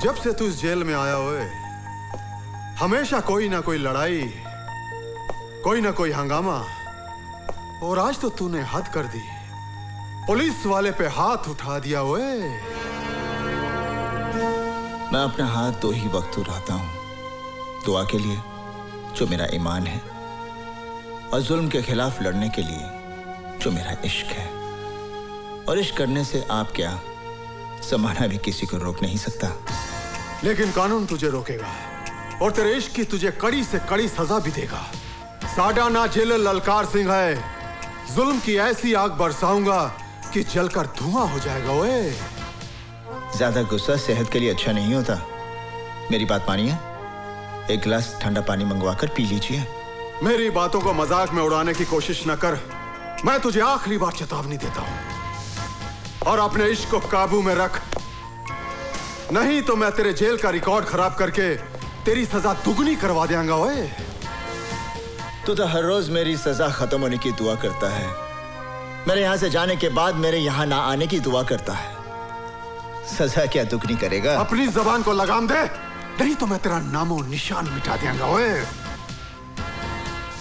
जब से तू इस जेल में आया हुए हमेशा कोई ना कोई लड़ाई, कोई ना कोई हंगामा, और आज तो तूने हद कर दी, पुलिस वाले पे हाथ उठा दिया हुए। मैं अपना हाथ दो ही वक्त उठाता हूं, दुआ के लिए जो मेरा ईमान है, और जुल्म के खिलाफ लड़ने के लिए जो मेरा इश्क है। और इश्क करने से आप क्या, जमाना भी किसी को रोक नहीं सकता। लेकिन कानून तुझे रोकेगा और तेरे इश्क की तुझे कड़ी से कड़ी सजा भी देगा। साडा ना जेलर ललकार सिंह है, जुल्म की ऐसी आग बरसाऊंगा कि जलकर धुआं हो जाएगा। ओए ज्यादा गुस्सा सेहत के लिए अच्छा नहीं होता। मेरी बात मानिए, एक गिलास ठंडा पानी मंगवाकर पी लीजिए। मेरी बातों को मजाक में उड़ाने की कोशिश न कर। मैं तुझे आखिरी बार चेतावनी देता हूं, और अपने इश्क को काबू में रख, नहीं तो मैं तेरे जेल का रिकॉर्ड खराब करके तेरी सजा दुगनी करवा देंगा। ओए तू तो हर रोज मेरी सजा खत्म होने की दुआ करता है, मेरे यहां से जाने के बाद मेरे यहां ना आने की दुआ करता है। सजा क्या दुगनी करेगा? अपनी जबान को लगाम दे, नहीं तो मैं तेरा नामो निशान मिटा देंगा। ओए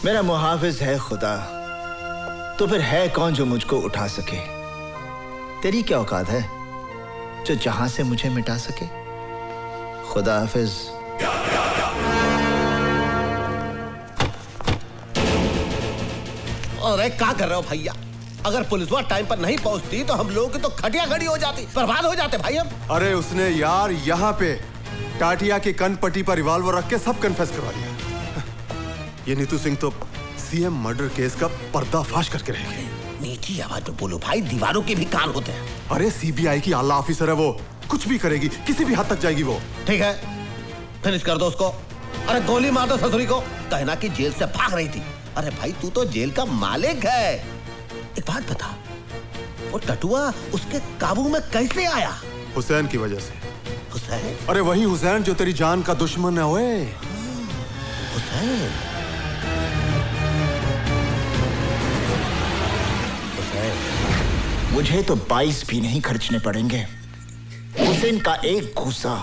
मेरा मुहाफिज है खुदा, तो फिर है कौन जो मुझको उठा सके? तेरी क्या औकात है जो जहां से मुझे मिटा सके? खुदा हाफिज। अरे क्या कर रहे हो भैया? अगर पुलिस वाला टाइम पर नहीं पहुंचती तो हम लोगों की तो खटिया खड़ी हो जाती, बर्बाद हो जाते भाई हम। अरे उसने यार यहाँ पे टाटिया की कनपट्टी पर रिवॉल्वर रख के सब कन्फेस करवा दिया। ये नीतू सिंह तो सीएम मर्डर केस का पर्दाफाश करके रह गई। मीठी आवाज में बोलो भाई, दीवारों के भी कान होते हैं। अरे सीबीआई की आला ऑफिसर है वो, कुछ भी करेगी, किसी भी हद तक जाएगी वो। ठीक है, फिनिश कर दो उसको। अरे गोली मार दो ससुरी को, कहना कि जेल से भाग रही थी। अरे भाई तू तो जेल का मालिक है। एक बात बता, वो टटुआ उसके काबू में कैसे आया? हुसैन की वजह से। हुसैन? अरे वही हुसैन जो तेरी जान का दुश्मन है। ओए हुसैन? मुझे तो 22 भी नहीं खर्चने पड़ेंगे। हुसैन का एक घूसा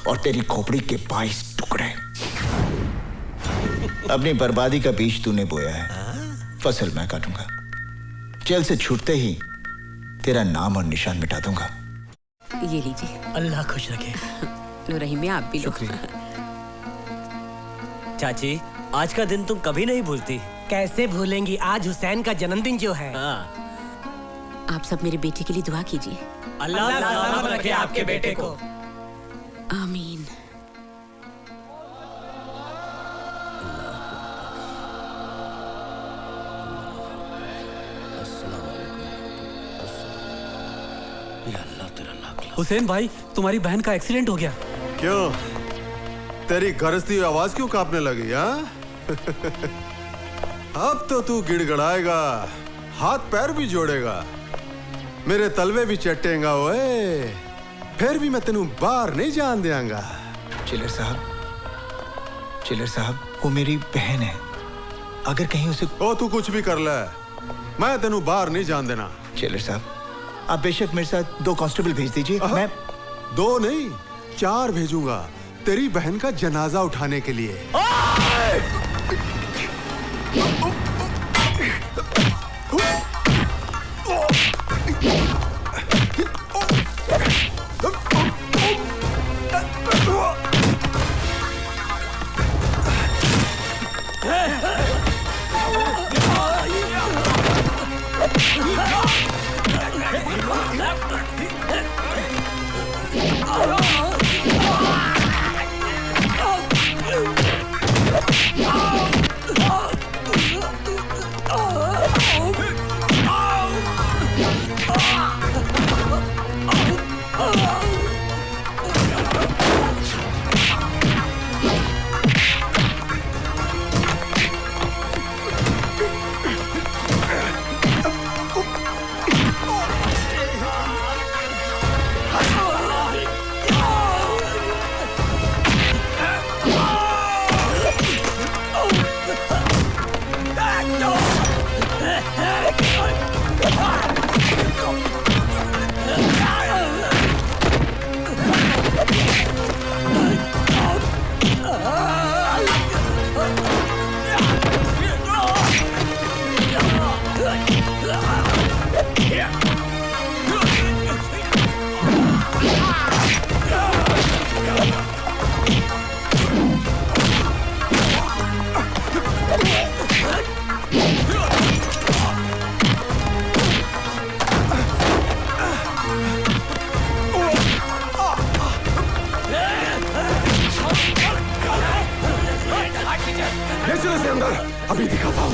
और तेरी खोपड़ी के 22 टुकड़े। अपनी बर्बादी का बीज तूने बोया है, फसल मैं काटूंगा। जेल से छूटते ही तेरा नाम और निशान मिटा दूंगा। ये लीजिए। अल्लाह खुश रखे। लो रहीम, आप भी लो। चाची, आज का दिन तुम कभी नहीं भूलती। कैसे भूलेंगी? आज हुसैन का जन्मदिन जो है। आप सब मेरे बेटे के लिए दुआ कीजिए। अल्लाह सलामत रखे आपके बेटे को। आमीन। हुसैन भाई, तुम्हारी बहन का एक्सीडेंट हो गया। क्यों? तेरी गरजती हुई आवाज क्यों कांपने लगी? अब तो तू गिड़गड़ाएगा, हाथ पैर भी जोड़ेगा, मेरे तलवे भी चटेगा। ओए फिर भी मैं तेनू बाहर नहीं जान देंगा। चिलर साहब, वो मेरी बहन है, अगर कहीं उसे। ओ तू कुछ भी कर ले, मैं तेनू बाहर नहीं जान देना। चिलर साहब, आप बेशक मेरे साथ 2 कांस्टेबल भेज दीजिए। मैं 2 नहीं 4 भेजूंगा तेरी बहन का जनाजा उठाने के लिए। अभी दिखाता हूं।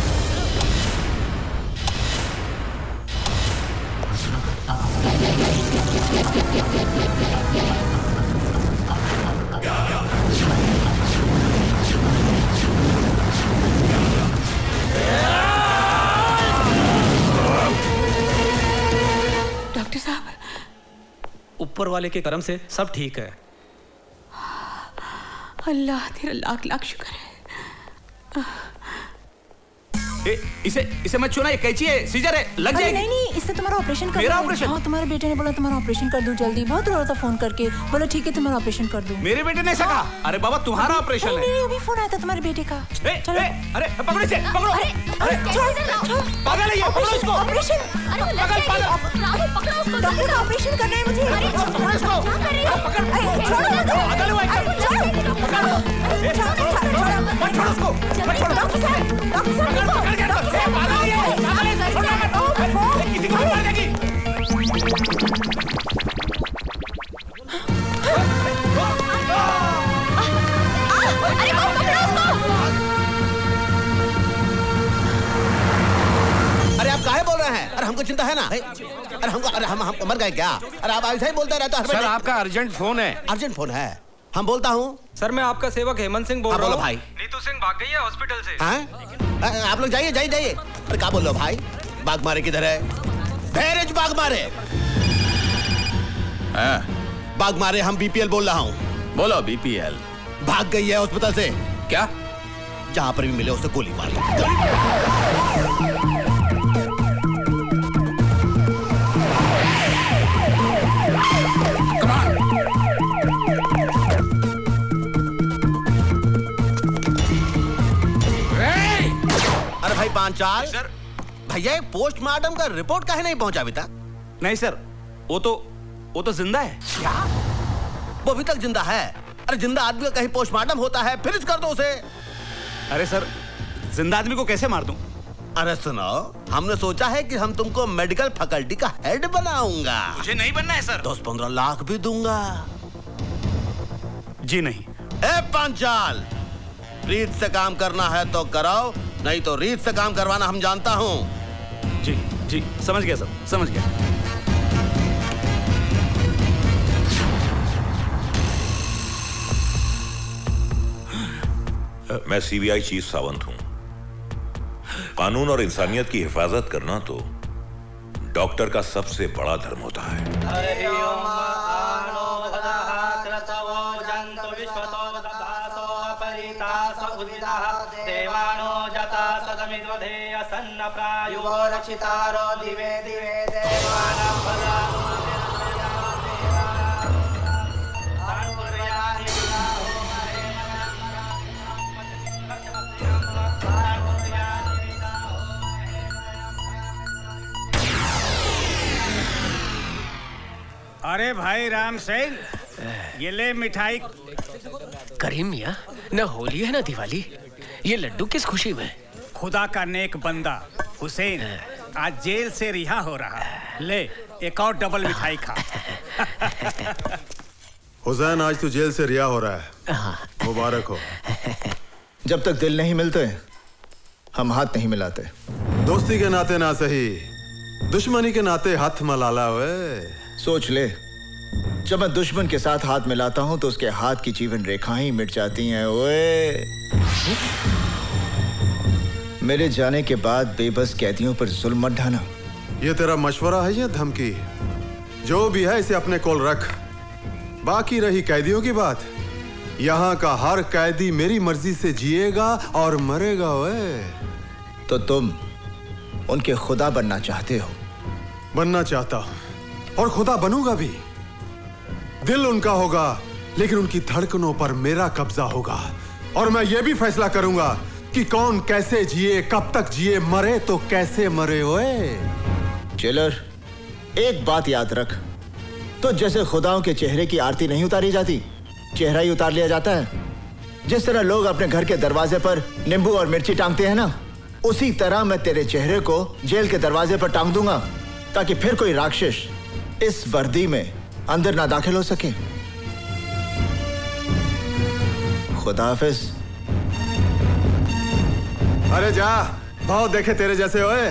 डॉक्टर साहब, ऊपर वाले के करम से सब ठीक है। अल्लाह तेरा लाख लाख शुक्र है। इसे मत छूना, ये कैंची है, सीजर है, लग जाएगी। नहीं नहीं, इससे तुम्हारा ऑपरेशन कर मेरा ऑपरेशन? हाँ, तुम्हारे बेटे ने बोला तुम्हारा ऑपरेशन कर दूं जल्दी। बहुत रो रहा था फोन करके, बोला ठीक है तुम्हारा ऑपरेशन कर दूं। मेरे बेटे ने ऐसा कहा? अरे बाबा तुम्हारा ऑपरेशन है। नहीं, अभी फोन आया था तुम्हारे बेटे का। चलो। अरे पकड़ो इसे, पकड़ो। पागल है ये, पकड़ो इसको। ऑपरेशन, राहुल पकड़ो उसको। डॉक्टर का ऑपरेशन करना है मुझे। पकड़ो इसको। पागल हुआ है, छोड़ो उसको, डॉक्टर साहब, किसी को भी मार देगी। अरे पकड़ो उसको। अरे आप काहे बोल रहे हैं? अरे हमको चिंता है ना। अरे हम मर गए क्या? अरे आप ऐसा ही बोलते रहते हो। सर आपका अर्जेंट फोन है। अर्जेंट फोन है? हम बोलता हूँ। सर मैं आपका सेवक हेमंत सिंह बोल रहा हूँ। बोलो भाई। नीतू सिंह भाग गई है हॉस्पिटल से। हैं? आप लोग जाइए जाइए जाइए। अरे क्या बोल रहे हो भाई? बाग मारे किधर है? धैर्य बाग मारे। बाग मारे, हम बीपीएल बोल रहा हूँ। बोलो बीपीएल। भाग गई है अस्पताल से। क्या? जहां पर भी मिले उसे गोली मार लो। अरे भाई पांचाल सर, भैया पोस्टमार्टम का रिपोर्ट काहे नहीं पहुंचा अभी तक? नहीं सर, वो तो जिंदा है। क्या? वो अभी तक जिंदा है? अरे जिंदा आदमी का कहीं पोस्टमार्टम होता है, फिनिश कर दो उसे। अरे सर, जिंदा आदमी को कैसे मार दूं? अरे सुनो, हमने सोचा है कि हम तुमको मेडिकल फैकल्टी का हेड बनाऊंगा। मुझे नहीं बनना है सर। 10-15 लाख भी दूंगा। जी नहीं। ए पांचाल, रीत से काम करना है तो कराओ, नहीं तो रीत से काम करवाना हम जानता हूँ। जी जी, समझ गया सर, समझ गया। मैं सीबीआई चीफ सावंत हूं। कानून और इंसानियत की हिफाजत करना तो डॉक्टर का सबसे बड़ा धर्म होता है। अरे भाई राम सिंह, ये ले मिठाई। करीम मियाँ, न होली है न दिवाली, ये लड्डू किस खुशी में? खुदा का नेक बंदा हुसैन आज जेल से रिहा हो रहा है। ले एक और डबल मिठाई खा। हुसैन आज तू जेल से रिहा हो रहा है, मुबारक हो। जब तक दिल नहीं मिलते हम हाथ नहीं मिलाते। दोस्ती के नाते ना सही, दुश्मनी के नाते हाथ मलाला। वे सोच ले, जब मैं दुश्मन के साथ हाथ मिलाता हूं तो उसके हाथ की जीवन रेखाएं मिट जाती हैं। ओए, मेरे जाने के बाद बेबस कैदियों पर जुल्म मत ढाना। ये तेरा मशवरा है या धमकी? जो भी है इसे अपने कोल रख। बाकी रही कैदियों की बात, यहाँ का हर कैदी मेरी मर्जी से जिएगा और मरेगा। ओए, तो तुम उनके खुदा बनना चाहते हो? बनना चाहता हूं और खुदा बनूंगा भी। दिल उनका होगा लेकिन उनकी धड़कनों पर मेरा कब्जा होगा, और मैं ये भी फैसला करूंगा कि कौन कैसे जिए, कब तक जिए, मरे तो कैसे मरे। ओए जेलर, एक बात याद रख, तो जैसे खुदाओं के चेहरे की आरती नहीं उतारी जाती, चेहरा ही उतार लिया जाता है। जिस तरह लोग अपने घर के दरवाजे पर नींबू और मिर्ची टांगते हैं ना, उसी तरह मैं तेरे चेहरे को जेल के दरवाजे पर टांग दूंगा, ताकि फिर कोई राक्षस इस वर्दी में अंदर ना दाखिल हो सके। खुदा हाफिज। अरे जा, बहुत देखे तेरे जैसे ओए।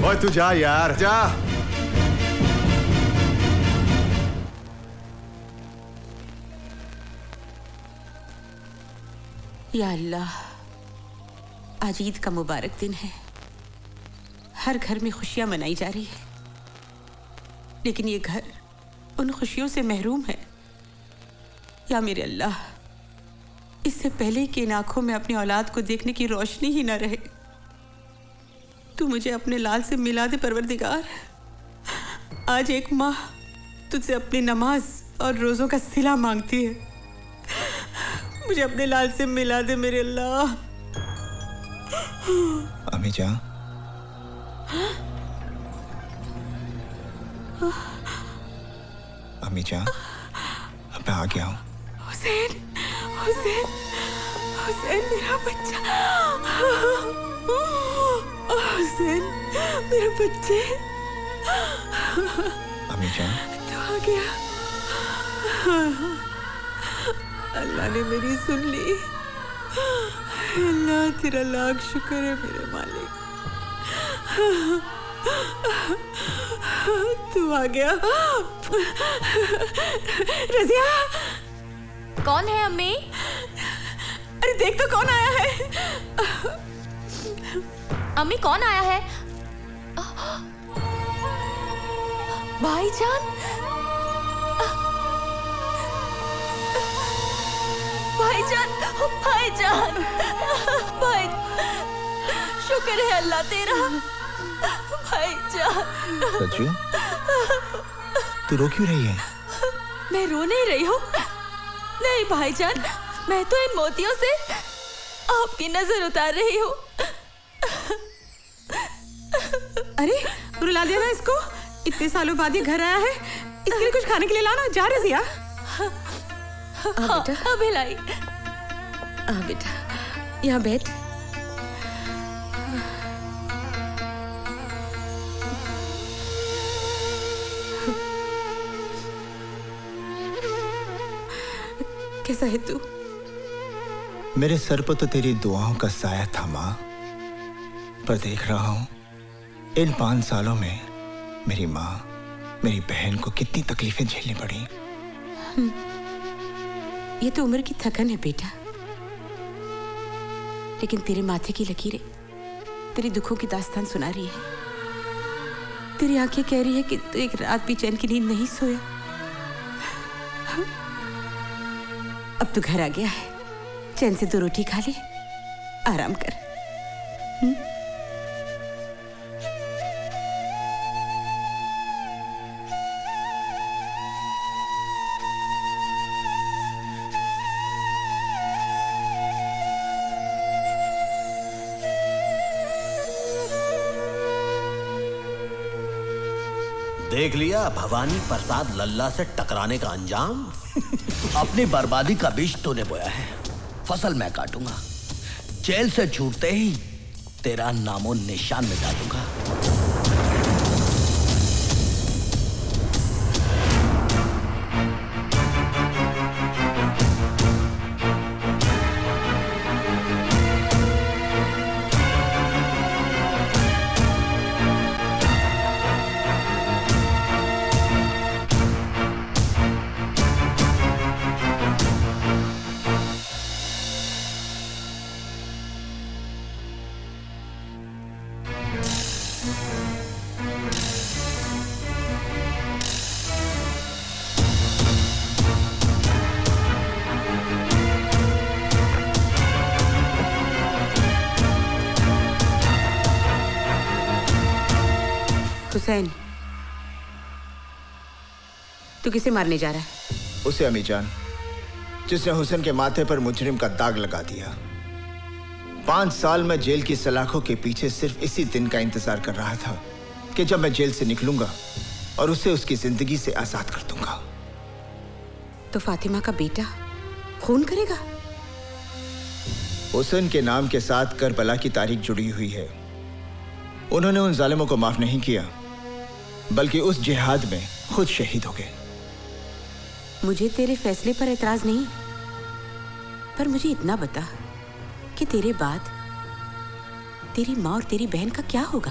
ओए तू जा यार, जा। या अल्लाह, आज ईद का मुबारक दिन है। हर घर में खुशियां मनाई जा रही है, लेकिन ये घर उन खुशियों से महरूम है। या मेरे अल्लाह, इससे पहले कि इन आंखों में अपनी औलाद को देखने की रोशनी ही न रहे, तू मुझे अपने लाल से मिला दे परवरदिगार। आज एक माँ तुझसे अपनी नमाज और रोजों का सिला मांगती है। मुझे अपने लाल से मिला दे मेरे अल्लाह। अम्मी जान, अम्मी जान, अब मैं आ गया हूँ। हुसैन, हुसैन, हुसैन मेरा बच्चा। हुसैन मेरे बच्चे। अम्मी जान, तू आ गया। अल्लाह ने मेरी सुन ली। अल्लाह तेरा लाख शुक्र है मेरे मालिक। तू आ गया। रज़िया, कौन है अम्मी? अरे देख तो कौन आया है। अम्मी कौन आया है? भाईजान, भाईजान, भाईजान, भाई, शुक्र है अल्लाह तेरा। भाईजान। रज्जू, तू रो क्यों रही है? मैं रो नहीं रही हूँ। नहीं भाईजान, मैं तो इन मोतियों से आपकी नजर उतार रही हूँ। अरे रुला दिया ना इसको। इतने सालों बाद ये घर आया है, इसके लिए कुछ खाने के लिए लाना। जा रज़िया। हाँ, हाँ भिलाई। बेटा, यहाँ बैठ। कैसा है तू? मेरे सर पर तो तेरी दुआओं का साया था माँ, पर देख रहा हूँ इन 5 सालों में मेरी माँ, मेरी बहन को कितनी तकलीफें झेलनी पड़ी। ये तो उम्र की थकन है बेटा, लेकिन तेरे माथे की लकीरें तेरी दुखों की दास्तान सुना रही है। तेरी आंखें कह रही है कि तू एक रात भी चैन की नींद नहीं सोया। अब तू घर आ गया है, चैन से 2 रोटी खा ले, आराम कर। देख लिया भवानी प्रसाद लल्ला से टकराने का अंजाम। अपनी बर्बादी का बीज तूने बोया है, फसल मैं काटूंगा। जेल से छूटते ही तेरा नामो निशान मिटा दूंगा। हुसैन, तू किसे मारने जा रहा है? उसे अम्मी जान, जिसने हुसैन के माथे पर मुजरिम का दाग लगा दिया। 5 साल में जेल की सलाखों के पीछे सिर्फ इसी दिन का इंतजार कर रहा था कि जब मैं जेल से निकलूंगा और उसे उसकी जिंदगी से आजाद कर दूंगा। तो फातिमा का बेटा खून करेगा? हुसैन के नाम के साथ करबला की तारीख जुड़ी हुई है। उन्होंने उन जालिमों को माफ नहीं किया, बल्कि उस जिहाद में खुद शहीद हो गए। मुझे तेरे फैसले पर एतराज नहीं, पर मुझे इतना बता कि तेरे बाद तेरी माँ और तेरी बहन का क्या होगा?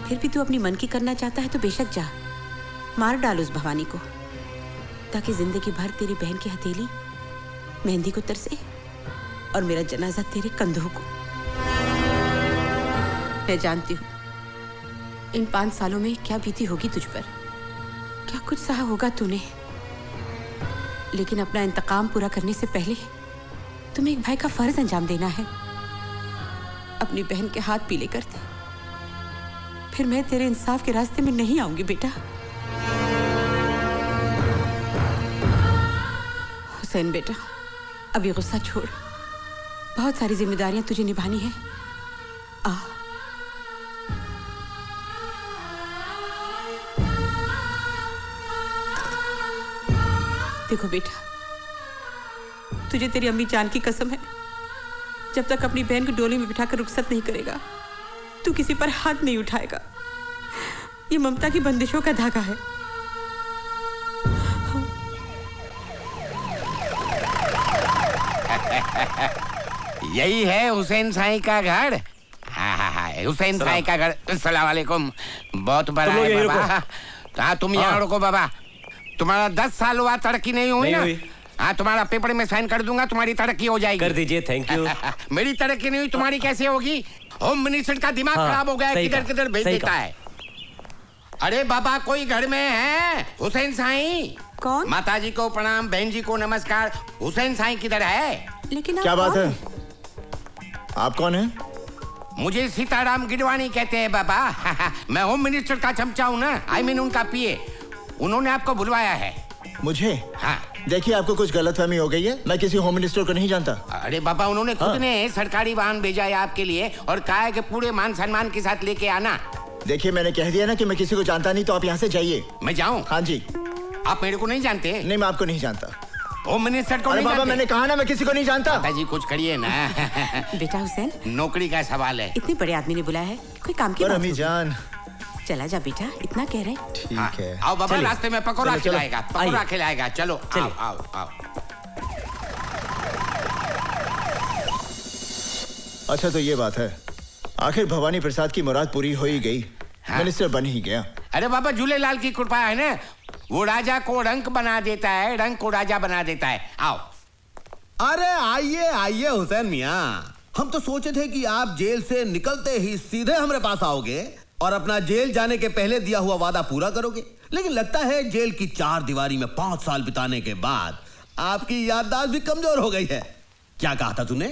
फिर भी तू अपनी मन की करना चाहता है तो बेशक जा, मार डाल उस भवानी को, ताकि जिंदगी भर तेरी बहन की हथेली मेहंदी को तरसे और मेरा जनाजा तेरे कंधों को। मैं जानती हूँ इन 5 सालों में क्या बीती होगी तुझ पर, क्या कुछ सहा होगा तूने, लेकिन अपना इंतकाम पूरा करने से पहले तुम्हें एक भाई का फर्ज अंजाम देना है। अपनी बहन के हाथ पीले कर दे, फिर मैं तेरे इंसाफ के रास्ते में नहीं आऊंगी बेटा। हुसैन बेटा, अभी गुस्सा छोड़, बहुत सारी जिम्मेदारियां तुझे निभानी है। आ देखो बेटा, तुझे तेरी अम्मी जान की कसम है, जब तक अपनी बहन को डोली में बिठाकर रुखसत नहीं करेगा तू किसी पर हाथ नहीं उठाएगा। ये ममता की बंदिशों का धागा है। यही है हुसैन साई का घर। हुसैन साई का घर। अस्सलाम वालेकुम। बहुत बड़ा है बाबा। हाँ तुम यहाँ रुको बाबा। तुम्हारा 10 साल हुआ, तरक्की नहीं हुई ना? हाँ तुम्हारा पेपर में साइन कर दूंगा, तुम्हारी तरक्की हो जाएगी। कर दीजिए, थैंक यू। मेरी तरक्की नहीं हुई, तुम्हारी कैसे होगी? होम मिनिस्टर का दिमाग खराब हो गया, किधर किधर भेज देता है। अरे बाबा कोई घर में है? हुसैन साई। कौन? माताजी को प्रणाम, बहन जी को नमस्कार। हुसैन साई किधर है? लेकिन क्या बात है? आप कौन है? मुझे सीताराम गिडवानी कहते हैं बाबा। मैं होम मिनिस्टर का चमचा हूँ ना, आई मीन उनका पीए। उन्होंने आपको बुलवाया है। मुझे? हाँ। देखिए आपको कुछ गलतफहमी हो गई है, मैं किसी होम मिनिस्टर को नहीं जानता। अरे बाबा उन्होंने खुद ने सरकारी वाहन भेजा है आपके लिए और कहा है कि पूरे मान सम्मान के साथ लेके आना। देखिए मैंने कह दिया ना कि मैं किसी को जानता नहीं, तो आप यहाँ से जाइए। मैं जाऊँ? हाँ जी। आप मेरे को नहीं जानते? नहीं मैं आपको नहीं जानता। होम मिनिस्टर को अरे नहीं बाबा जानते? मैंने कहा ना मैं किसी को नहीं जानता। माताजी कुछ करिए ना। बेटा हुसैन, नौकरी का सवाल है। इतने बड़े आदमी ने बुलाया है, कोई काम की बात अम्मी जान। चला जा बेटा, इतना कह रहे हैं। ठीक है। आओ बाबा, रास्ते में पकौड़ा खिलाएगा, पकौड़ा खिलाएगा। चलो आओ आओ आओ। अच्छा तो ये बात है, आखिर भवानी प्रसाद की मुराद पूरी हो ही गई, मिनिस्टर बन ही गया। अरे बाबा झूलेलाल की कृपा है ना, वो राजा को रंक बना देता है, रंक को राजा बना देता है। आओ। अरे आइए आइए हुसैन मियाँ, हम तो सोचे थे कि आप जेल से निकलते ही सीधे हमारे पास आओगे और अपना जेल जाने के पहले दिया हुआ वादा पूरा करोगे, लेकिन लगता है जेल की 4 दीवारी में 5 साल बिताने के बाद आपकी याददाश्त भी कमजोर हो गई है। क्या कहा था तूने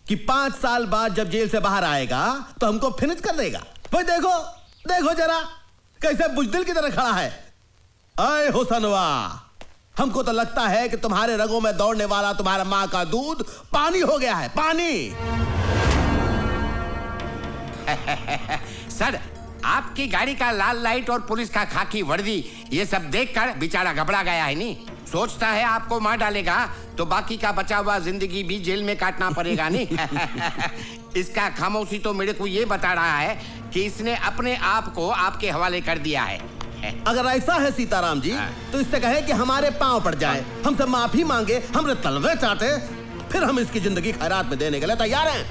कि 5 साल बाद जब जेल से बाहर आएगा तो हमको फिनिश कर देगा? भाई देखो देखो जरा कैसे बुजदिल की तरह खड़ा है। अय हुसनवा, हमको तो लगता है कि तुम्हारे रगों में दौड़ने वाला तुम्हारा मां का दूध पानी हो गया है, पानी। सर आपकी गाड़ी का लाल लाइट और पुलिस का खाकी वर्दी ये सब देखकर बेचारा घबरा गया है। नहीं सोचता है आपको मार डालेगा तो बाकी का बचा हुआ जिंदगी भी जेल में काटना पड़ेगा। नहीं इसका खामोशी तो मेरे को ये बता रहा है कि इसने अपने आप को आपके हवाले कर दिया है। अगर ऐसा है सीताराम जी तो इससे कहे कि हमारे पांव पड़ जाए, हमसे माफी मांगे, हमरे तलवे चाटे, फिर हम इसकी जिंदगी खैरात में देने के लिए तैयार हैं।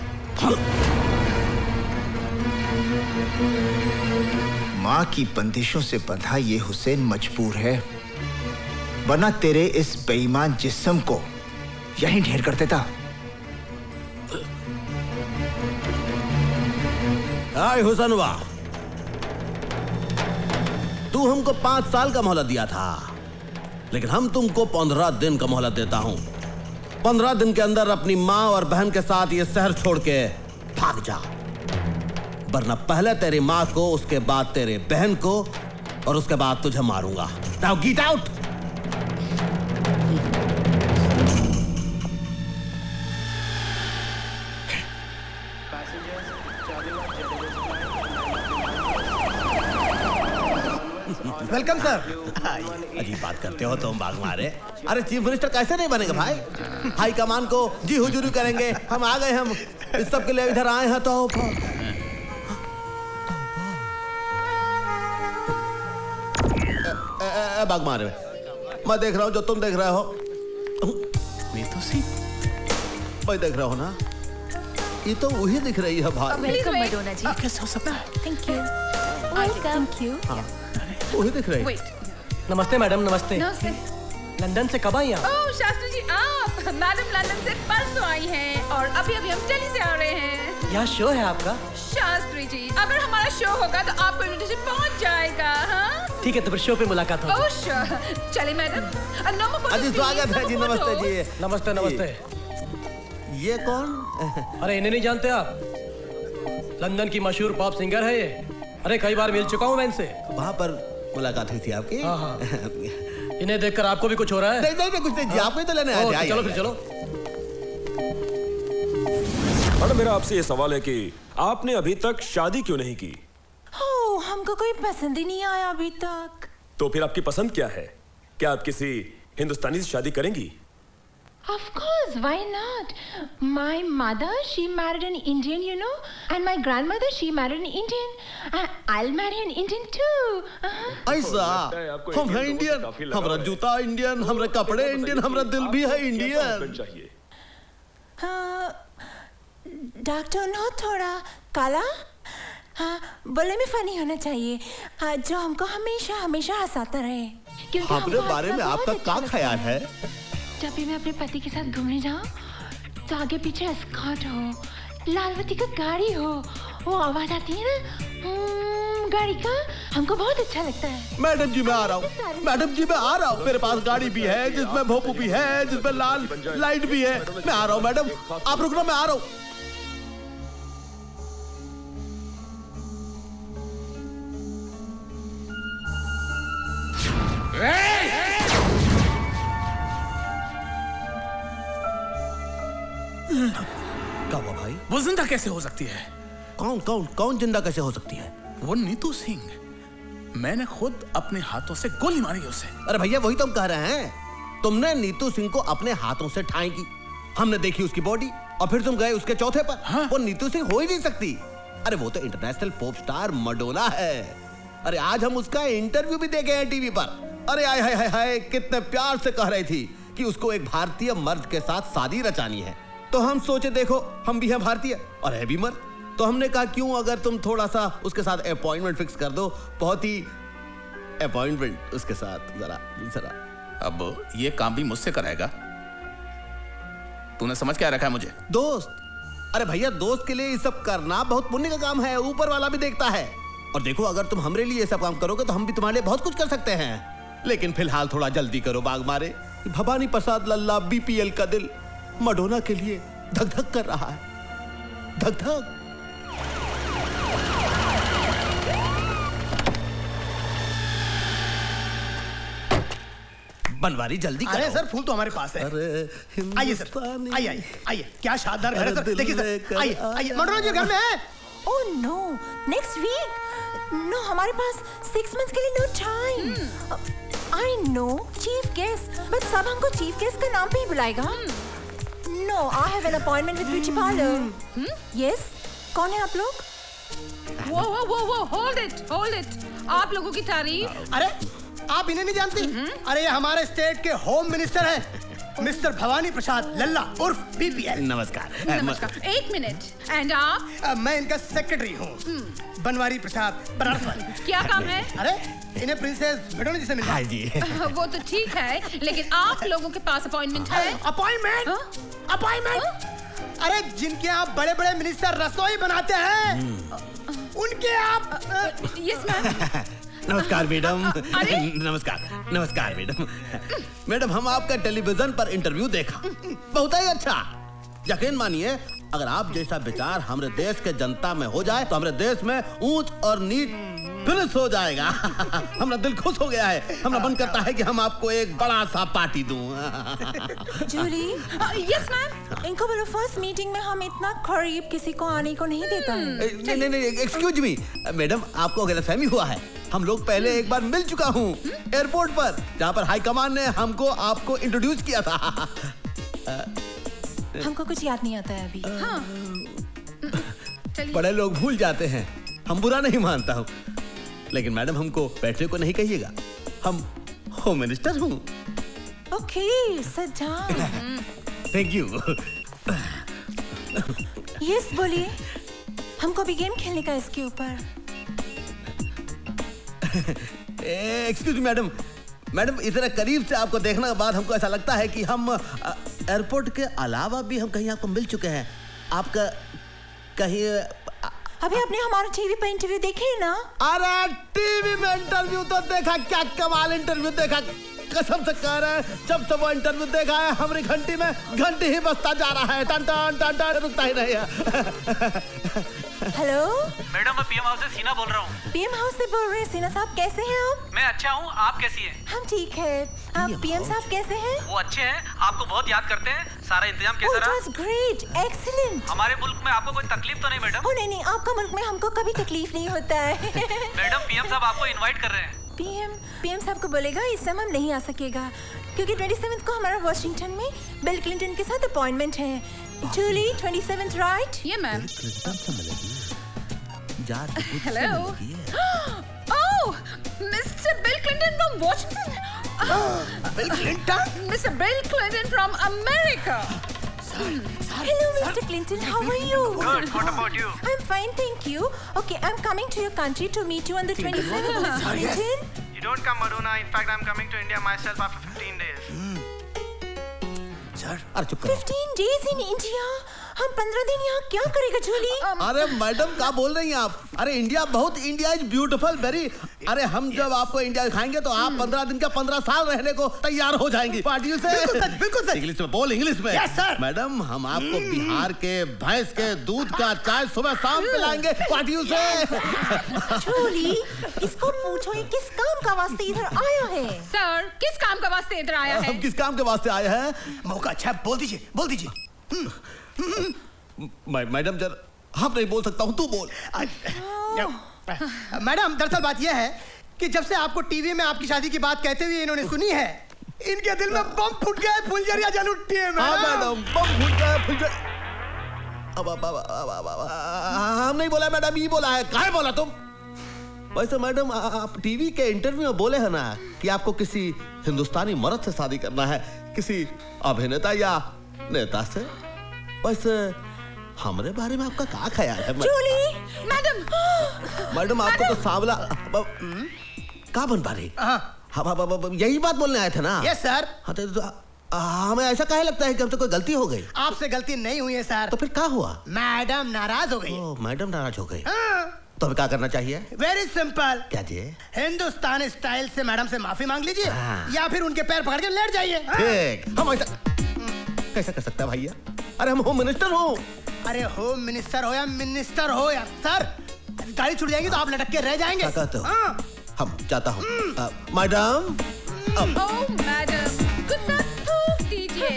माँ की बंदिशों से बंधा ये हुसैन मजबूर है, वरना तेरे इस बेईमान जिस्म को यहीं ढेर कर देता। आए हुसनवा, तू हमको 5 साल का मोहलत दिया था, लेकिन हम तुमको 15 दिन का मोहलत देता हूं। 15 दिन के अंदर अपनी माँ और बहन के साथ ये शहर छोड़ के भाग जा, वरना पहले तेरी माँ को, उसके बाद तेरे बहन को और उसके बाद तुझे मारूंगा। Now get out. Welcome sir. अजीब बात करते हो तुम बाग मारे। अरे चीफ मिनिस्टर कैसे नहीं बनेगा भाई? हाई कमान को जी हुजूरी करेंगे। हम आ गए, हम इस सब के लिए इधर आए हैं। तो बाग मारे, मैं देख रहा हूँ जो तुम देख रहे हो। नीतू सिंह भाई देख रहा हो ना, ये तो वही दिख रही है भाई। वेलकम मैडोना जी। कैसे हो सकता है? Thank you. Thank you. हाँ, वही दिख रही है। नमस्ते मैडम, नमस्ते। नमस्ते। लंदन से कब आई आप? ओह शास्त्री जी, आप मैडम लंदन से परसों आई हैं और अभी अभी हम दिल्ली से आ रहे हैं। यहाँ शो है आपका? शास्त्री जी, अगर हमारा शो होगा तो आपको इनविटेशन पहुंच जाएगा। हाँ ठीक है, तो फिर शो पे मुलाकात होगी। Oh sure. चलिए मैडम। अजी स्वागत है जी, नमस्ते जी। नमस्ते नमस्ते। ये कौन? अरे इन्हें नहीं जानते आप? लंदन की मशहूर पॉप सिंगर है ये। अरे कई बार मिल चुका हूँ मैं इनसे। वहाँ पर मुलाकात हुई थी आपकी? हाँ हाँ। इन्हें देखकर आपको भी कुछ हो रहा है? नहीं कुछ नहीं जी, आपको ही तो लेने आए थे। चलो फिर चलो। मैडम मेरा आपसे ये सवाल है कि आपने अभी तक शादी क्यों नहीं की? हमको कोई पसंद ही नहीं आया अभी तक। तो फिर आपकी पसंद क्या है? क्या आप किसी हिंदुस्तानी से शादी करेंगी? Of course, why not? My mother, she married an Indian, you know, and my grandmother, she married an Indian. I'll marry an Indian too. ऐसा? हम हैं इंडियन, हमारा जूता इंडियन, हमारे कपड़े इंडियन, हमारा दिल भी है इंडियन। डॉक्टर नो थोड़ा काला, हाँ बोले में फनी होना चाहिए, हाँ, जो हमको हमेशा हमेशा हंसाता रहे। हमारे बारे में आपका क्या ख्याल है? जब भी मैं अपने पति के साथ घूमने जाऊं तो आगे पीछे एस्कॉर्ट हो, लालवती का गाड़ी हो, वो आवाज आती है ना गाड़ी का, हमको बहुत अच्छा लगता है। मैडम जी मैं आ रहा हूँ, मैडम जी मैं आ रहा हूँ। मेरे पास गाड़ी भी है जिसमें भोपू भी है, जिसमें लाल लाइट भी है। मैं आ रहा हूँ मैडम, आप रुकना, मैं आ रहा हूँ। क्या हुआ भाई? वो जिंदा कैसे हो सकती है? कौन जिंदा कैसे हो सकती है? वो नीतू सिंह, मैंने खुद अपने हाथों से गोली मारी उसे। अरे भैया वही तो हम कह रहे हैं, तुमने नीतू सिंह को अपने हाथों से ठाई की, हमने देखी उसकी बॉडी, और फिर तुम गए उसके चौथे पर। हाँ? वो नीतू सिंह हो ही नहीं सकती। अरे वो तो इंटरनेशनल पॉप स्टार मैडोना है। अरे आज हम उसका इंटरव्यू भी देखे हैं टीवी पर। अरे हाय हाय हाय, कितने प्यार से कह रही थी कि उसको एक भारतीय मर्द के साथ शादी रचानी है। तो हम सोचे देखो हम भी हैं भारतीय और है भी मर्द, तो हमने कहा क्यों अगर तुम थोड़ा सा उसके साथ अपॉइंटमेंट फिक्स कर दो, बहुत ही अपॉइंटमेंट उसके साथ जरा। अब ये काम भी मुझसे कराएगा? तूने समझ क्या रखा है मुझे? दोस्त। अरे भैया दोस्त के लिए ये सब करना बहुत पुण्य का काम है, ऊपर वाला भी देखता है। और देखो अगर तुम हमरे लिए ये सब काम करोगे तो हम भी तुम्हारे लिए बहुत कुछ कर सकते हैं। लेकिन फिलहाल थोड़ा जल्दी करो बाग मारे। भवानी प्रसाद लल्ला बीपीएल का दिल मैडोना के लिए धक धक कर रहा है, धक धक। बनवारी जल्दी करो। अरे सर फूल तो हमारे पास है। आइए सर, आइए आइए, क्या शानदार घर है सर। देखिए सर, आइए आइए, मैडोना जी घर में है। Oh no, next week. No हमारे पास 6 months के लिए no time. I know chief guest, but सब हमको चीफ गेस्ट का नाम पे ही बुलाएगा। No, I have an appointment with beauty parlour. Yes, कौन है आप लोग? वो होल्ड इट। आप लोगों की तारीफ। अरे आप इन्हें नहीं जानती? अरे ये हमारे स्टेट के होम मिनिस्टर हैं, मिस्टर भवानी प्रसाद लल्ला उर्फ बीपीएल। नमस्कार। एक मिनट। एंड आप? मैं इनका सेक्रेटरी हूँ, बनवारी प्रसाद बनारस। क्या काम है? अरे इन्हें प्रिंसेस मैडोना जी से मिलना। हाँ जी। वो तो ठीक है, लेकिन आप लोगों के पास अपॉइंटमेंट है? अपॉइंटमेंट? अरे जिनके आप बड़े बड़े मिनिस्टर रसोई बनाते हैं, उनके आप। Yes ma'am. नमस्कार मैडम। नमस्कार मैडम। मैडम हम आपका टेलीविजन पर इंटरव्यू देखा, बहुत ही अच्छा। यकीन मानिए अगर आप जैसा विचार हमारे देश के जनता में हो जाए तो हमारे देश में ऊंच और नीच फिनिश हो जाएगा। हमारा दिल खुश हो गया है, हमारा मन करता है कि हम आपको एक बड़ा सा पार्टी दूं। जूली। Yes ma'am. इनको बोलो फर्स्ट मीटिंग में हम इतना करीब किसी को आने को नहीं देता है। नहीं एक्सक्यूज मी मैडम, आपको गलतफहमी हुआ है। हम लोग पहले एक बार मिल चुका हूँ एयरपोर्ट पर, जहाँ पर हाई कमान ने हमको आपको इंट्रोड्यूस किया था। हमको कुछ याद नहीं आता है अभी। हाँ। बड़े लोग भूल जाते हैं, हम बुरा नहीं मानता हूँ, लेकिन मैडम हमको बैठने को नहीं कहिएगा, हम होम मिनिस्टर हूँ। Okay, sit down. Thank you. Yes बोलिए, हमको भी गेम खेलने का इसके ऊपर। एक्सक्यूज मी मैडम, मैडम इतने करीब से आपको देखने के बाद हमको ऐसा लगता है कि हम एयरपोर्ट के अलावा भी हम कहीं आपको मिल चुके हैं। आपका कहीं अभी आपने हमारा टीवी पर इंटरव्यू देखे ना? अरे टीवी में इंटरव्यू तो देखा, क्या कमाल इंटरव्यू देखा, कसम से कह रहे हैं जब से वो इंटरव्यू देखा है हमारी घंटी में घंटी ही बजता जा रहा है, टन टन टन टन, रुकता ही नहीं है। हेलो मैडम, मैं पीएम हाउस से सीना बोल रहा हूँ। पीएम हाउस से बोल रहे हैं? सीना साहब कैसे हैं आप? मैं अच्छा हूँ, आप कैसी हैं? हम ठीक है। आप पीएम साहब कैसे हैं? वो अच्छे हैं, आपको बहुत याद करते हैं। सारा इंतजाम कैसा रहा? It was great, excellent। हमारे मुल्क में आपको कोई तकलीफ तो नहीं मैडम? नहीं नहीं, आपका मुल्क में हमको कभी तकलीफ नहीं होता है। मैडम, पीएम साहब आपको इनवाइट कर रहे हैं। पीएम साहब को बोलेगा इस समय हम नहीं आ सकेगा क्योंकि 27 को हमारा वॉशिंगटन में बिल क्लिंटन के साथ अपॉइंटमेंट है। जूली 27 राइट? ये ma'am. Hello. Oh, mister bill Clinton from Washington. Bill Clinton? Mister bill Clinton from America. Hello, Mr. Clinton. How are you? Good. What about you? I'm fine, thank you. Okay, I'm coming to your country to meet you on the 27th. Mr. Clinton. You don't come, Madonna. In fact, I'm coming to India myself after 15 days. Sir, अरे चुप करो। 15 days in India. हम 15 दिन यहाँ क्या करेगा जूली? अरे madam क्या बोल रही हैं आप? अरे इंडिया बहुत, इंडिया इज ब्यूटीफुल वेरी। अरे हम जब आपको इंडिया दिखाएंगे तो आप 15 दिन का 15 साल रहने को तैयार हो जाएंगी। पार्टियों से बिल्कुल सर। इंग्लिश में बोल, इंग्लिश में। Yes, sir. मैडम हम आपको बिहार के भैंस के दूध का चाय सुबह शाम पिलाएंगे पार्टियों से। जूली, इसको पूछो ये किस काम का वास्ते इधर आया है? सर, किस काम का वास्ते इधर आया है? हम किस काम के वास्ते आए हैं? मौका अच्छा, बोल दीजिए, बोल दीजिए। मैडम जर हम नहीं बोल सकता हूँ, तू बोल। मैडम, दरअसल बात यह है कि जब से आपको टीवी में आपकी शादी की बात कहते हुए इन्होंने सुनी है, इनके दिल में बम फूट गया है, फुलझड़ियां जल उठी है। हाँ मैडम, बम फूट गया है, फुलझड़ी। हम नहीं बोला मैडम, ये बोला है। कहाँ बोला तुम? वैसे मैडम आप टीवी के इंटरव्यू में बोले हैं ना कि आपको किसी हिंदुस्तानी मर्द से शादी करना है, किसी अभिनेता या नेता से। वैसे हमारे बारे में आपका क्या ख्याल है? जूली, मैडम आपको तो सांवला कहाँ बन पा रही? हाँ, यही बात बोलने आए थे ना? Yes sir. हाँ तो हमें ऐसा काहे लगता है कि हमसे कोई गलती हो गई? आपसे गलती नहीं हुई है सर। तो फिर क्या हुआ? मैडम नाराज हो गई। मैडम नाराज हो गई? तो हमें क्या करना चाहिए? Very simple. क्या जी? हिंदुस्तान स्टाइल से मैडम से माफी मांग लीजिए या फिर उनके पैर पकड़ के लेट जाइए। ठीक। हम ऐसा कैसे कर सकते हैं भैया? अरे हम होम मिनिस्टर हो। अरे होम मिनिस्टर हो या मिनिस्टर हो यार सर, गाड़ी छूट जाएगी तो आप लटक के रह जाएंगे। क्या कहते हो? हम जाता हूँ। मैडम। ओह मैडम, कुछ थूक दीजिए।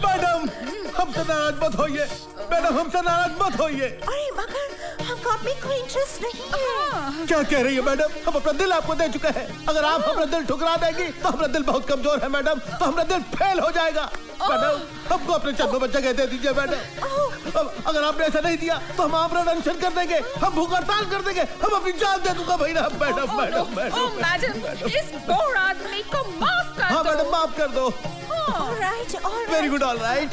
मैडम हमसे नाराज मत होइए। मैडम हमसे नाराज मत होइए। अरे मगर हमको आप में कोई इंटरेस्ट नहीं है। क्या कह रही है मैडम? हम अपना दिल आपको दे चुके हैं। अगर आप अपना दिल ठुकरा देंगी तो हमारा दिल बहुत कमजोर है मैडम, तो हमारा दिल फेल हो जाएगा। मैडम हमको अपने चरणों में जगह दे दीजिए मैडम। अगर आपने ऐसा नहीं दिया तो हम आपका अनशन कर देंगे, हम भूख हड़ताल कर देंगे, हम अपनी जान दे दूंगा भैया। मैडम मैडम मैडम, इस बोर आदमी को माफ कर दो। हाँ मैडम माफ कर दो। Alright, very good, alright.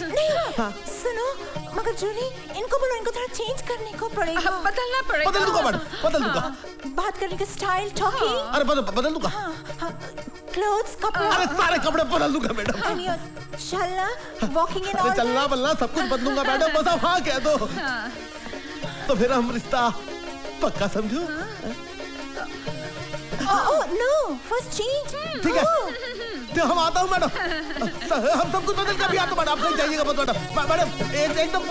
सुनो मगर जूली, इनको बोलो इनको थोड़ा चेंज करने को पड़ेगा। बदलना पड़ेगा। बदल दूंगा मैडम, बदल दूंगा। बात करने का स्टाइल, टॉकिंग। अरे बदल दूंगा। क्लोथ्स, कपड़ा। अरे सारे कपड़े बदल दूंगा मैडम। चलना, वॉकिंग एंड ऑल। चलना बलना सब कुछ बदलूंगा मैडम, बस आप हाँ कह दो। तो फिर हम रिश्ता पक्का समझो। Oh no, first change. ठीक है, तो हम आता हूँ मैडम। हम सब कुछ बदल कर भी आते मैडम, आप नहीं जाइएगा मत मैडम। मैडम एकदम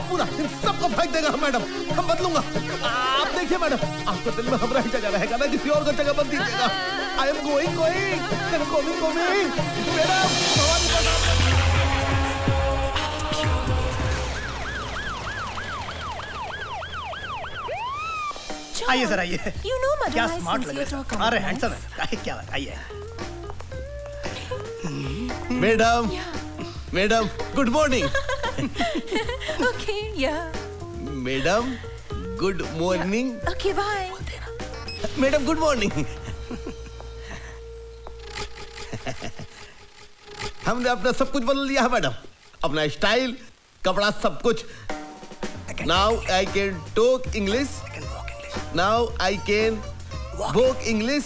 पूरा सबको फेंक देगा मैडम, हम बदलूंगा। आप देखिए मैडम, आपको दिल में हमारा ही जगह रहेगा ना, किसी और का जगह बदल दीजिएगा। I am going madam. आइए सर, आइए। You know, madam, क्या I स्मार्ट लग sincerely रहे हैं। talk अरे about हैंडसम है। क्या बात, आइए। Madam good morning. Okay, yeah. Madam good morning. Okay, bye. Madam good morning. हमने अपना सब कुछ बदल लिया है मैडम, अपना स्टाइल, कपड़ा, सब कुछ। Now I can talk English, now I can walk English,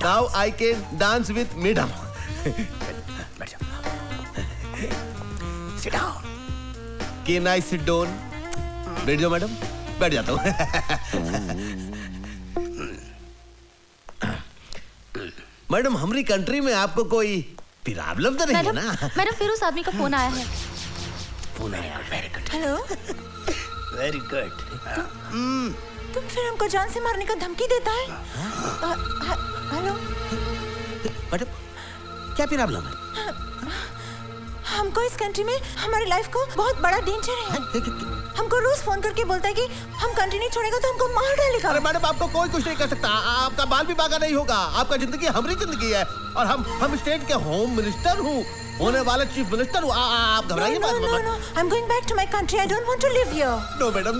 now I can dance with madam. Sit down. Can I sit down? बैठ जाओ मैडम। बैठ जाता हूँ। मैडम हमारी कंट्री में आपको कोई प्रॉब्लम तो नहीं है ना? मैडम फिर उस आदमी का फोन आया है। फोन आया, very good. Hello, very good. तुम फिर हमको जान से मारने का धमकी देता है? हेलो मैडम, क्या प्रॉब्लम है? हमको इस कंट्री में हमारी लाइफ को बहुत बड़ा डेंजर है। हमको रोज फोन करके बोलता है कि हम कंट्री नहीं छोड़ेगा तो हमको मार डालेगा। अरे मैडम, आपको कोई कुछ नहीं कर सकता, आपका बाल भी बागा नहीं होगा। आपका जिंदगी हमारी जिंदगी है और हम स्टेट के होम मिनिस्टर हूँ, होने वाले चीफ मिनिस्टर हूँ। आप घबराइए मत। No, I'm going back to my country. I don't want to live here. No madam,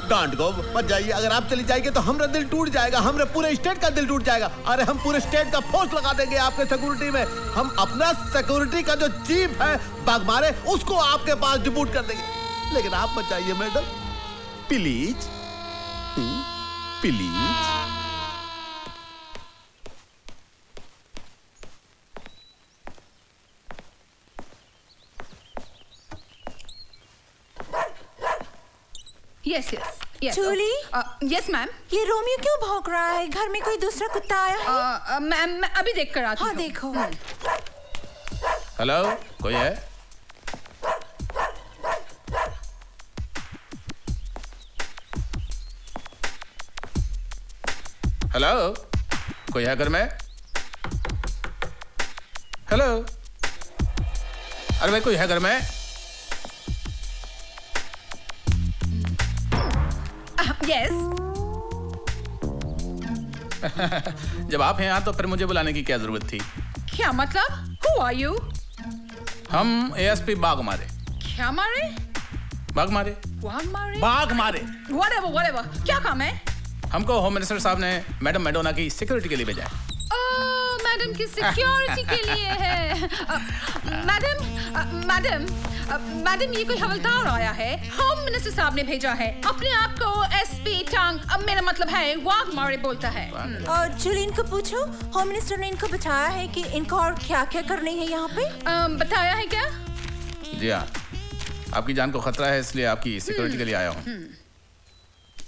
don't go, मत जाइए। अगर आप चली जाएंगे तो हमारा दिल टूट जाएगा, हमारे पूरे स्टेट का दिल टूट जाएगा। अरे हम पूरे स्टेट का फोर्स लगा देंगे आपके सिक्योरिटी में। हम अपना सिक्योरिटी का जो चीफ है बागमारे, उसको आपके पास डिप्यूट कर देंगे। लेकिन आप मत जाइए madam, please please. Yes. Julie? Yes ma'am. ये रोमियो क्यों भौंक रहा है? घर में कोई दूसरा कुत्ता आया है? मैम मैं अभी देख कर आती हूँ। हाँ देखो। हेलो, कोई है? हेलो, कोई है घर में? हेलो, अरे भाई कोई है घर में? यस। जब आप हैं यहाँ तो फिर मुझे बुलाने की क्या जरूरत थी? क्या मतलब? Who are you? हम एएसपी बाग मारे। क्या मारे? बाग मारे। बाग मारे? Whatever. क्या काम है? हमको होम मिनिस्टर साहब ने मैडम मैडोना की सिक्योरिटी के लिए भेजा है। मैडम की सिक्योरिटी के लिए है। मैडम ये कोई हवलदार आया है, होम मिनिस्टर साहब ने भेजा है। अपने आप को एसपी टांग, मेरा मतलब है वाग मारे बोलता है। और जूली, इनको पूछो, होम मिनिस्टर ने इनको बताया है कि इनको और क्या क्या करनी है यहाँ पे? बताया है क्या? जी हाँ, आपकी जान को खतरा है इसलिए आपकी सिक्योरिटी के लिए आया हूँ।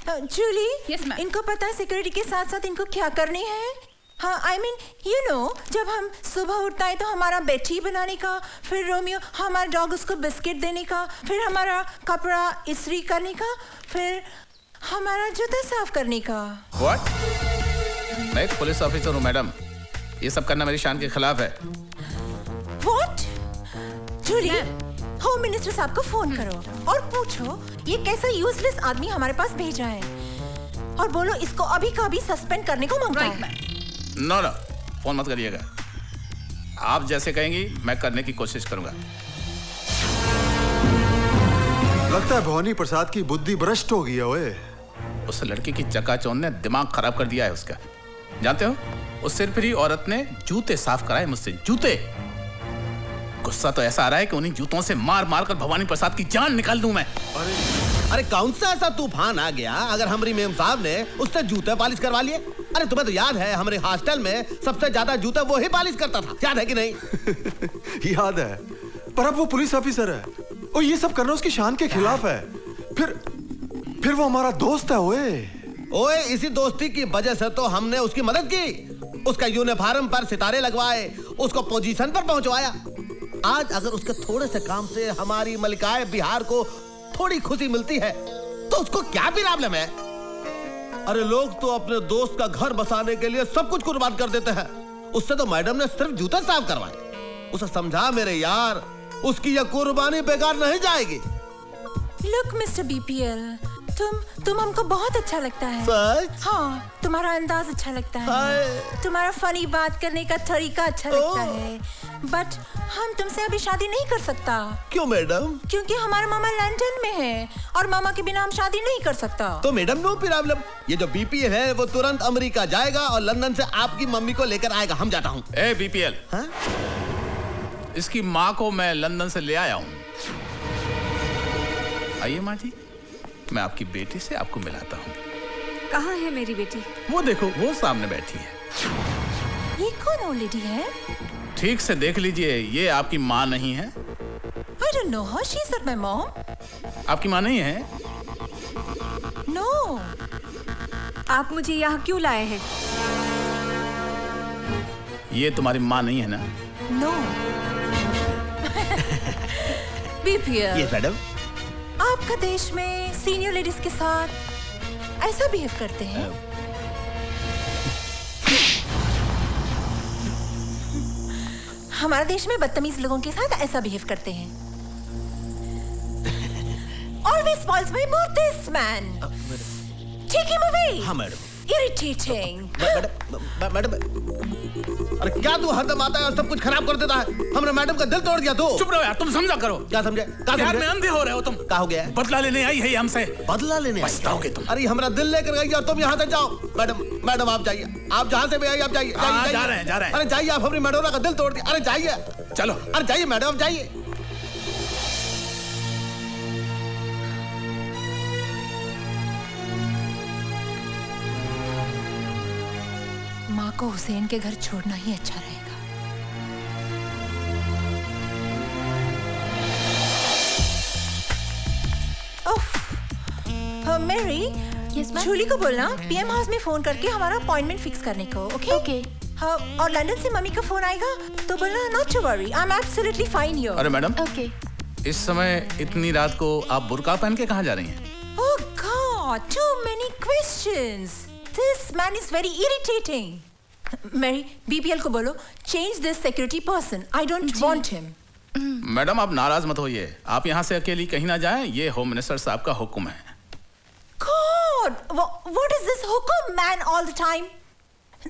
जूली, इनको पता है सिक्योरिटी के साथ साथ इनको क्या करनी है? हाँ, I mean, you know, जब हम सुबह उठता है तो हमारा बेड टी बनाने का, फिर रोमियो हमारा डॉग उसको बिस्किट देने का, फिर हमारा कपड़ा इस्त्री करने का, फिर हमारा जूता साफ करने का। What? मैं एक पुलिस ऑफिसर हूँ मैडम, ये सब करना मेरी शान के खिलाफ है। What? जूली, होम मिनिस्टर साहब को फोन करो और पूछो ये कैसा यूजलेस आदमी हमारे पास भेजा है, और बोलो इसको अभी का अभी सस्पेंड करने को मांगता है। नो, फोन मत करिएगा। आप जैसे कहेंगी मैं करने की कोशिश करूंगा। लगता है भवानी प्रसाद की बुद्धि भ्रष्ट हो गई है। ओए, उस लड़की की चकाचौंध ने दिमाग खराब कर दिया है उसका। जानते हो, उस सिरफिरी औरत ने जूते साफ कराए मुझसे, जूते। गुस्सा तो ऐसा आ रहा है कि उन्हीं जूतों से मार मार कर भवानी प्रसाद की जान निकाल दूं मैं। अरे कौन सा ऐसा तूफान आ गया अगर हमारी मेम साहब ने उससे जूते पालिश करवा लिए? अरे तुम्हें तो याद है हमारे हॉस्टल में सबसे ज्यादा जूते वो ही पालिश करता था, याद है कि नहीं? याद है, पर अब वो पुलिस ऑफिसर है और ये सब करना उसकी शान के खिलाफ है। फिर वो हमारा दोस्त है। ओए, इसी दोस्ती की वजह से तो हमने उसकी मदद की, उसका यूनिफॉर्म पर सितारे लगवाए, उसको पोजीशन पर पहुंचवाया। आज अगर उसके थोड़े से काम से हमारी मलिकाए बिहार को थोड़ी खुशी मिलती है तो उसको क्या प्रॉब्लम है? अरे लोग तो अपने दोस्त का घर बसाने के लिए सब कुछ कुर्बान कर देते हैं। उससे तो मैडम ने सिर्फ जूते साफ करवाए। उसे समझा मेरे यार, उसकी यह कुर्बानी बेकार नहीं जाएगी। लुक मिस्टर बीपीएल, तुम हमको बहुत अच्छा लगता है। हाँ, तुम्हारा अंदाज अच्छा लगता है, तुम्हारा फनी बात करने का तरीका अच्छा लगता है, बट हम तुमसे अभी शादी नहीं कर सकता। क्यों मैडम? क्योंकि हमारा मामा लंदन में है और मामा के बिना हम शादी नहीं कर सकता। तो मैडम नो प्रॉब्लम, ये जो बीपीएल है वो तुरंत अमेरिका जाएगा और लंदन से आपकी मम्मी को लेकर आएगा। हम जाता हूँ। ए बीपीएल, इसकी माँ को मैं लंदन से ले आया हूँ। आइए माँ जी, मैं आपकी बेटी से आपको मिलाता हूँ। कहाँ है मेरी बेटी? वो देखो, वो सामने बैठी है। ये कौन ओल्ड लेडी है? ठीक से देख लीजिए, ये आपकी माँ नहीं है। I don't know her. She's not my mom. आपकी माँ नहीं है? No. आप मुझे यहाँ क्यों लाए हैं? ये तुम्हारी माँ नहीं है ना? No. BPL. Yes, madam. आपका देश में सीनियर लेडीज के साथ ऐसा बिहेव करते हैं? हमारे देश में बदतमीज लोगों के साथ ऐसा बिहेव करते हैं। Always spoils my mood, this man. Take him away. हाँ मैडम। Irritating. मैडम, अरे क्या तू हरदम आता है और सब कुछ खराब कर देता है? हमने मैडम का दिल तोड़ दिया तू। चुप रहो यार, तुम समझा करो। क्या समझे? यार में अंधे हो रहे हो तुम। क्या हो गया? बदला लेने आई है हमसे। बदला लेने आई? पछताओगे तुम। अरे हमारा दिल लेकर गई और तुम यहाँ से जाओ। मैडम आप जाइए। आप जहाँ से भी आई आप जाइए। जा रहे हैं। अरे जाइए, आप अपनी मैडोना का दिल तोड़ दिया। अरे जाइए। चलो। अरे जाइए मैडम, जाइए। माँ को हुसैन के घर छोड़ना ही अच्छा रहेगा। मैरी, जूली को बोलना पीएम हाउस में फोन करके हमारा अपॉइंटमेंट फिक्स करने को। ओके? हाँ, और लंदन से मम्मी का फोन आएगा तो बोलना not to worry, I am absolutely fine here. अरे मैडम, इस समय इतनी रात को आप बुर्का पहन के कहाँ जा रही हैं? Oh God, too many questions. This man is very irritating. Mary, BPL को बोलो change this security person. I don't want him. Madam आप नाराज मत होइए, आप यहाँ से अकेली कहीं ना जाएं, ये होम मिनिस्टर साहब का हुक्म है। God, what is this हुक्म man all the time?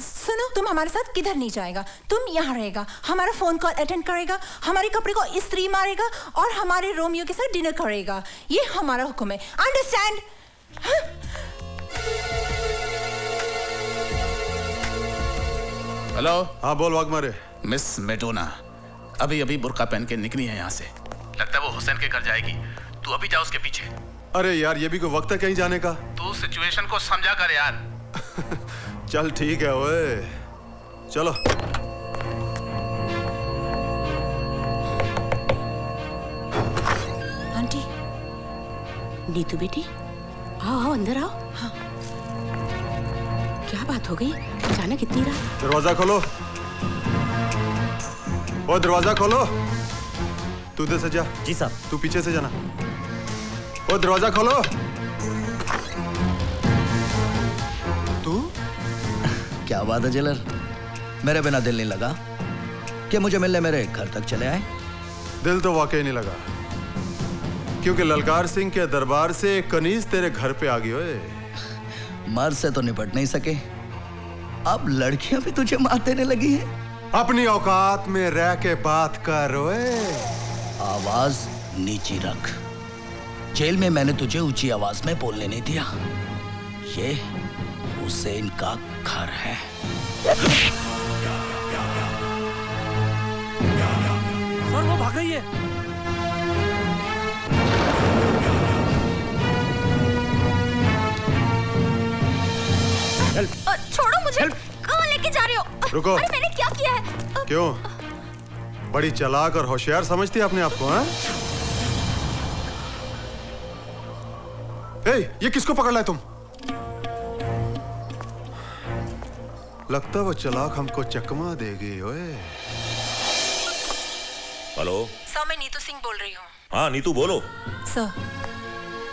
सुनो, तुम हमारे साथ किधर नहीं जाएगा, तुम यहाँ रहेगा, हमारा फोन कॉल अटेंड करेगा, हमारे कपड़े को इस्त्री मारेगा और हमारे रोमियो के साथ डिनर करेगा। ये हमारा हुक्म है, अंडरस्टैंड? हेलो। हाँ बोल वाघमारे। मिस मेडोना अभी अभी बुर्का पहन के निकली है यहाँ से, लगता है वो हुसैन के घर जाएगी। तू अभी जा उसके पीछे। अरे यार, ये भी कोई वक्त है कहीं जाने का? तू सिचुएशन को समझा कर यार। चल ठीक है ओए, चलो। आंटी। नीतू बेटी, आओ अंदर आओ। हाँ। क्या बात हो गई, अचानक इतनी रात? दरवाजा खोलो। ओ दरवाजा खोलो। तू इधर से जा। जी साहब। तू पीछे से जाना। ओ दरवाजा खोलो। तू? क्या बात है जेलर, मेरे बिना दिल नहीं लगा कि मुझे मिलने मेरे घर तक चले आए? दिल तो वाकई नहीं लगा, क्योंकि ललकार सिंह के दरबार से एक कनीज तेरे घर पे आ गई। ओए मर्द से तो निपट नहीं सके, अब लड़कियां भी तुझे मार देने लगी हैं। अपनी औकात में रह के बात कर। ओए आवाज नीची रख, जेल में मैंने तुझे ऊंची आवाज में बोलने नहीं दिया। ये हुसैन का घर है। सर वो भाग गई है। छोड़ो मुझे, कहाँ लेके जा रहे हो? रुको। अरे मैंने क्या किया है? क्यों? बड़ी चालाक और होशियार समझती है अपने आप को? हाँ? ये किसको पकड़ लाए तुम? लगता वो चालाक हमको चकमा देगी। ओए हेलो सर, मैं नीतू सिंह बोल रही हूँ। हाँ नीतू बोलो। सर,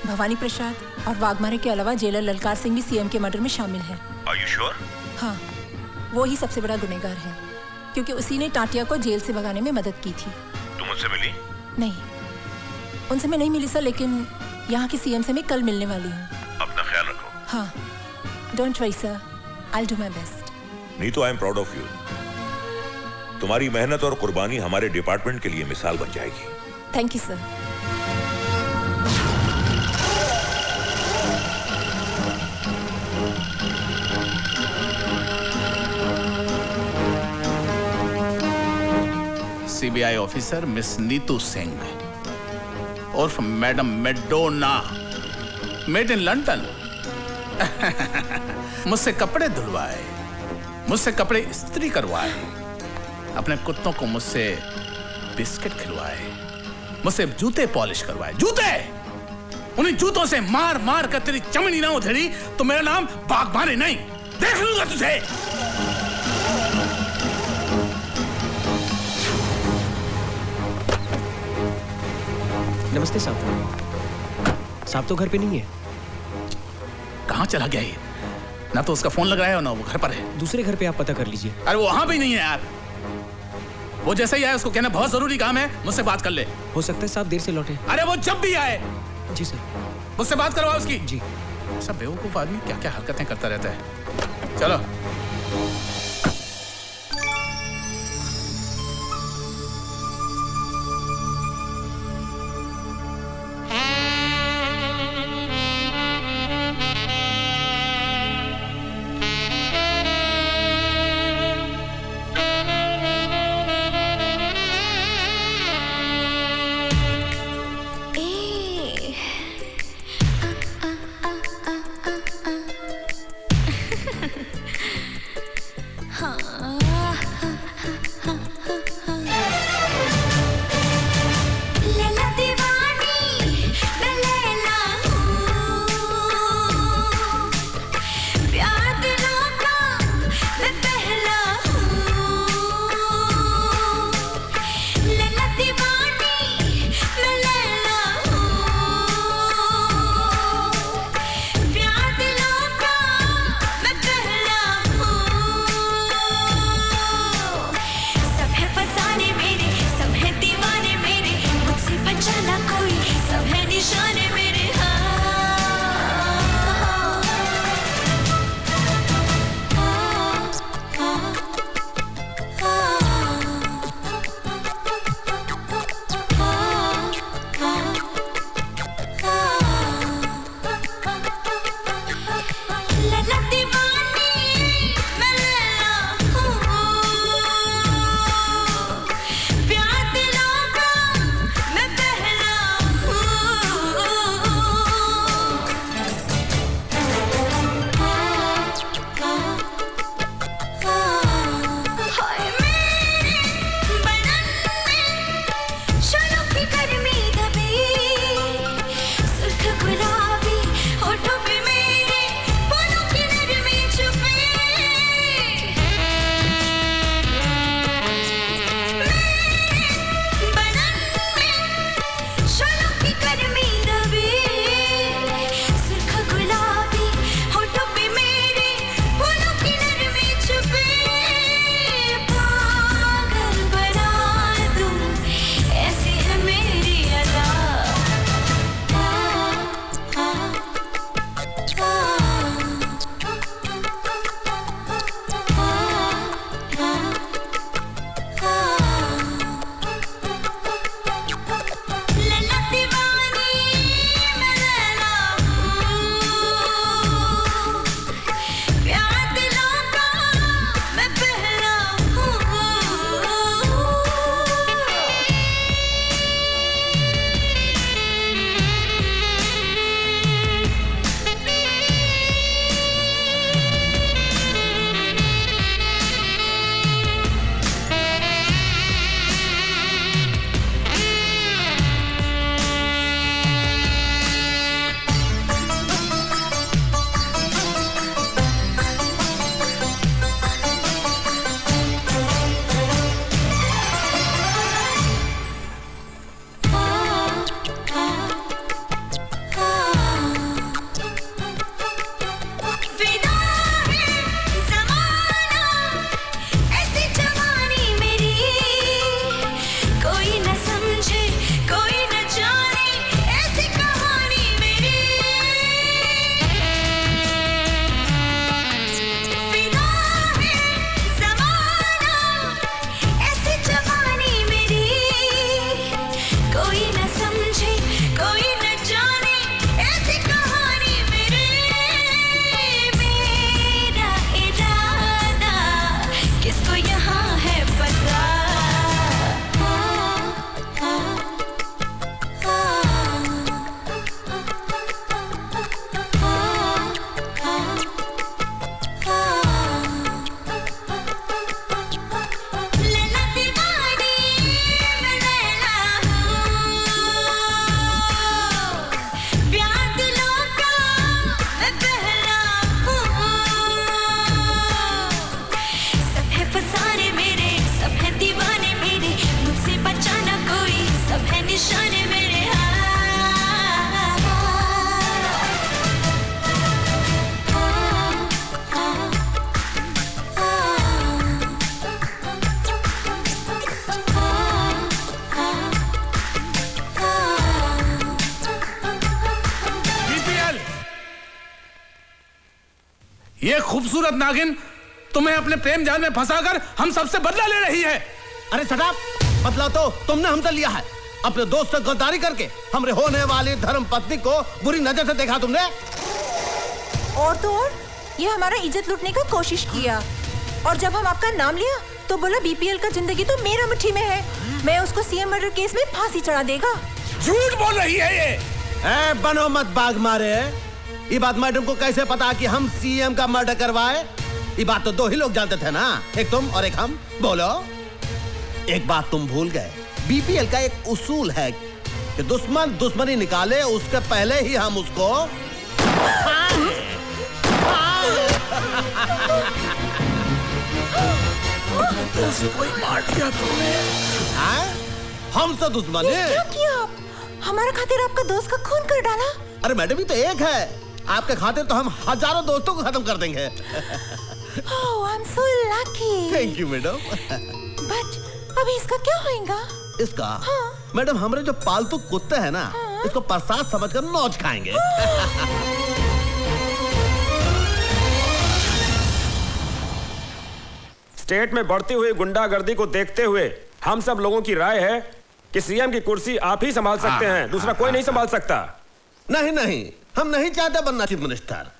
भवानी प्रसाद और वाघमारे के अलावा जेलर ललकार सिंह भी सीएम के मर्डर में शामिल है। Are you sure? हाँ, वो ही सबसे बड़ा गुनहगार है, क्योंकि उसी ने टाटिया को जेल से भगाने में मदद की थी। तुम उनसे मिली? नहीं, उनसे मैं नहीं मिली सर, लेकिन यहाँ की सीएम से मैं कल मिलने वाली हूँ। अपना ख्याल रखो। हाँ, don't worry sir, I'll do my best. Neetu, I am proud of you. तुम्हारी मेहनत और कुर्बानी हमारे डिपार्टमेंट के लिए मिसाल बन जाएगी। Thank you sir. CBI officer miss Nitu Singh उर्फ madam Madonna, made in London. मुझसे कपड़े धुलवाए, मुझसे कपड़े इस्त्री करवाए, अपने कुत्तों को मुझसे बिस्किट खिलवाए, मुझसे जूते पॉलिश करवाए। जूते, उन्हीं जूतों से मार मार कर तेरी चमड़ी ना उधेड़ी तो मेरा नाम बागबानी नहीं, देख लूंगा तुझे। नमस्ते साहब। साहब तो घर पे नहीं है। कहाँ चला गया ये? ना तो उसका फोन लग रहा है और ना वो घर पर है। दूसरे घर पे आप पता कर लीजिए। अरे वो वहां भी नहीं है यार। वो जैसे ही आए उसको कहना बहुत जरूरी काम है, मुझसे बात कर ले। हो सकता है साहब देर से लौटे। अरे वो जब भी आए। जी सर। मुझसे बात करवाओ उसकी। जी। सब बेवकूफ आदमी क्या क्या हरकतें करता रहता है। चलो। ये खूबसूरत नागिन तुम्हें अपने प्रेम जाल में फंसाकर हम सबसे बदला ले रही है। अरे सदाब, बदला तो तुमने हमसे लिया है। अपने दोस्त से गद्दारी करके हमरे होने वाली धर्म पत्नी को बुरी नजर से देखा तुमने। और तो और ये हमारा इज्जत लूटने का कोशिश किया, और जब हम आपका नाम लिया तो बोला बीपीएल का जिंदगी तो मेरा मुट्ठी में है, मैं उसको सीएम मर्डर केस में फांसी चढ़ा देगा। झूठ बोल रही है ये। बनो मत बाग मारे। ये बात मैडम को कैसे पता कि हम सीएम का मर्डर करवाए? ये बात तो दो ही लोग जानते थे ना, एक तुम और एक हम। बोलो। एक बात तुम भूल गए, बीपीएल का एक उसूल है कि दुश्मन दुश्मनी निकाले उसके पहले ही हम उसको कोई मार दिया तुमने। हमसे दुश्मनी? क्या किया आप? हमारे खातिर आपका दोस्त का खून कर डाला। अरे मैडम ही तो एक है, आपके खातिर तो हम हजारों दोस्तों को खत्म कर देंगे। Oh, I'm so lucky. Thank you madam. But अभी इसका क्या होएगा? इसका? मैडम हमारे जो पालतू कुत्ते हैं ना, इसको प्रसाद समझकर नोच खाएंगे। स्टेट में बढ़ती हुई गुंडागर्दी को देखते हुए हम सब लोगों की राय है कि सीएम की कुर्सी आप ही संभाल सकते हैं, दूसरा कोई नहीं संभाल सकता। नहीं नहीं, हम नहीं चाहते बनना चीफ मिनिस्टर।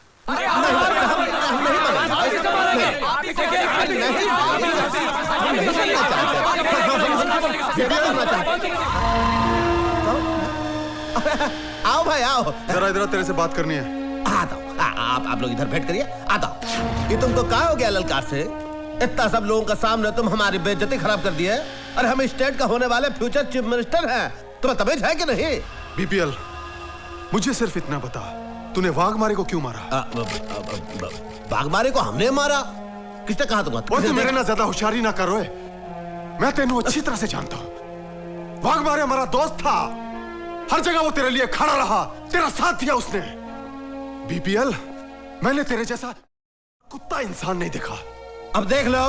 आओ भाई आओ, जरा इधर तेरे से बात करनी है। आता हूँ, आप लोग इधर भेंट करिए। आता हूँ। ये तुमको क्या हो गया ललकार से? इतना सब लोगों का सामने तुम हमारी बेइज्जती खराब कर दी है। अरे हम स्टेट का होने वाले फ्यूचर चीफ मिनिस्टर हैं, तुम्हें तमीज है कि नहीं? बीपीएल, मुझे सिर्फ इतना बता, तूने वाघमारे को क्यों मारा? वाघमारे को हमने मारा? किसने कहा तुम्हें? और तू मेरे ना ज्यादा होशियारी ना करो। मैं तेनू अच्छी तरह से जानता हूँ। वाघमारे हमारा दोस्त था, हर जगह वो तेरे लिए खड़ा रहा, तेरा साथ दिया उसने। बीपीएल, मैंने तेरे जैसा कुत्ता इंसान नहीं देखा। अब देख लो,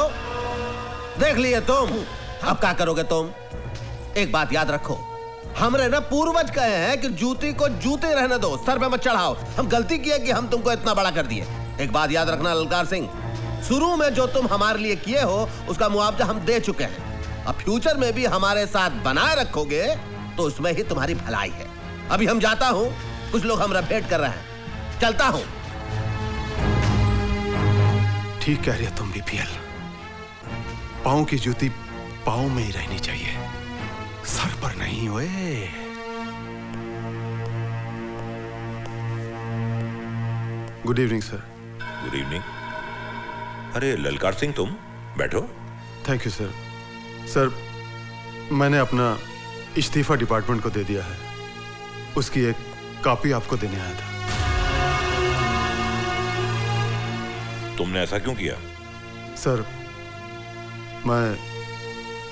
देख लिए तुम, अब क्या करोगे तुम? एक बात याद रखो, हमरे ना पूर्वज कहे हैं कि जूती को जूते रहने दो, सर पे मत चढ़ाओ। हम गलती किए कि हम तुमको इतना बड़ा कर दिए। एक बात याद रखना ललकार सिंह, शुरू में जो तुम हमारे लिए किए हो उसका मुआवजा हम दे चुके हैं। अब फ्यूचर में भी हमारे साथ बनाए रखोगे तो उसमें ही तुम्हारी भलाई है। अभी हम जाता हूं, कुछ लोग हमरा भेंट कर रहे हैं, चलता हूं। ठीक कह रही है तुम बीपीएल, पाँव की जूती पाँव में ही रहनी चाहिए, सर पर नहीं। ओए good evening sir. Good evening. अरे ललकार सिंह, तुम बैठो। Thank you sir. सर, मैंने अपना इस्तीफा डिपार्टमेंट को दे दिया है, उसकी एक कॉपी आपको देने आया था। तुमने ऐसा क्यों किया? सर, मैं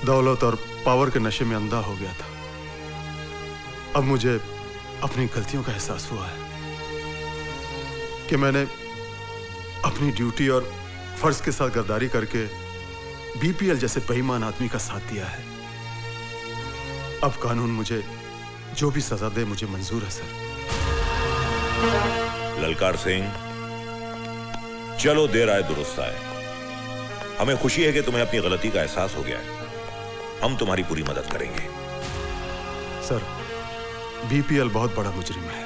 दौलत और पावर के नशे में अंधा हो गया था। अब मुझे अपनी गलतियों का एहसास हुआ है कि मैंने अपनी ड्यूटी और फर्ज के साथ गद्दारी करके बीपीएल जैसे बेईमान आदमी का साथ दिया है। अब कानून मुझे जो भी सजा दे मुझे मंजूर है सर। ललकार सिंह, चलो देर आए दुरुस्त आए। हमें खुशी है कि तुम्हें अपनी गलती का एहसास हो गया है। हम तुम्हारी पूरी मदद करेंगे। सर, बीपीएल बहुत बड़ा मुजरिम है,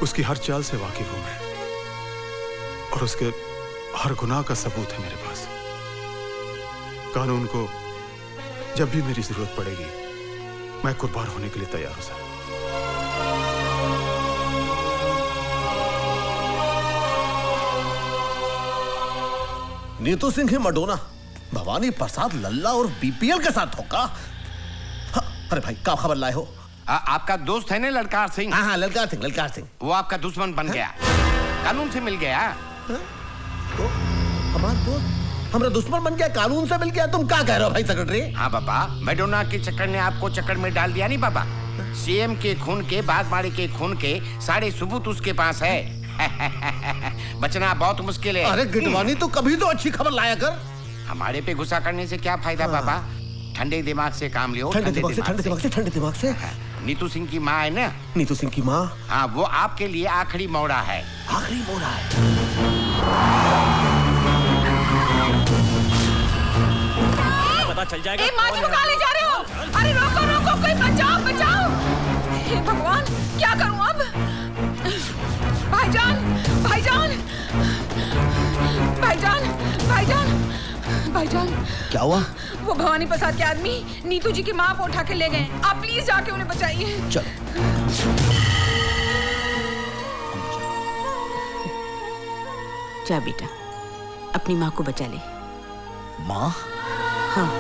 उसकी हर चाल से वाकिफ हूं मैं, और उसके हर गुनाह का सबूत है मेरे पास। कानून को जब भी मेरी जरूरत पड़ेगी मैं कुर्बान होने के लिए तैयार हूं सर। नीतू सिंह ही मडोना भवानी प्रसाद लल्ला और बीपीएल के साथ होगा। अरे भाई क्या खबर लाए हो? आपका दोस्त है ना ललकार सिंह? हाँ ललकार सिंह, ललकार सिंह। वो आपका दुश्मन बन गया, कानून से मिल गया। तो हमारा दोस्त हमारा दुश्मन बन गया, कानून से मिल गया? तुम क्या कह रहे हो भाई सेक्रेटरी? हाँ बाबा, मैडोना के चक्कर ने आपको चक्कर में डाल दिया नहीं बाबा। सीएम के खून के, बागमारे के खून के सारे सबूत उसके पास है। बचना बहुत मुश्किल है। अरे गिडवानी, तो कभी तो अच्छी खबर लाया कर। हमारे पे गुस्सा करने से क्या फायदा बाबा? ठंडे दिमाग से काम लियो। ठंडे दिमाग से। नीतू सिंह की माँ है ना? नीतू सिंह की माँ? हाँ, वो आपके लिए आखिरी मौड़ा है। आखिरी मोड़ है। पता चल जाएगा। माँ जी को कहाँ ले जा रहे हो? अरे रोको रोको, कोई बचाओ बचाओ। हे भगवान, क्या करूं अब? भाईजान भाईजान भाईजान भाईजान भाईजान। क्या हुआ? वो भवानी प्रसाद के आदमी नीतू जी की माँ को उठा के ले गए। आप प्लीज जाके उन्हें बचाइए। चल। जा बेटा, अपनी माँ को बचा ले। माँ? हाँ,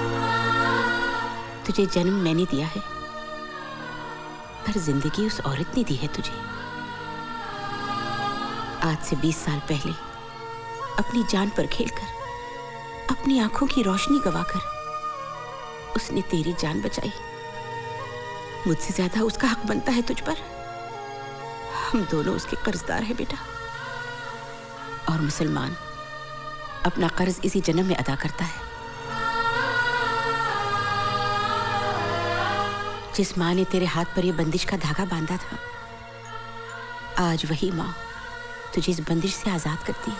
तुझे जन्म मैंने दिया है, पर जिंदगी उस औरत ने दी है तुझे। आज से 20 साल पहले अपनी जान पर खेलकर, अपनी आंखों की रोशनी गवाकर उसने तेरी जान बचाई। मुझसे ज्यादा उसका हक बनता है तुझ पर। हम दोनों उसके कर्जदार हैं बेटा। और मुसलमान अपना कर्ज इसी जन्म में अदा करता है। जिस माँ ने तेरे हाथ पर यह बंदिश का धागा बांधा था, आज वही माँ तुझे इस बंदिश से आजाद करती है।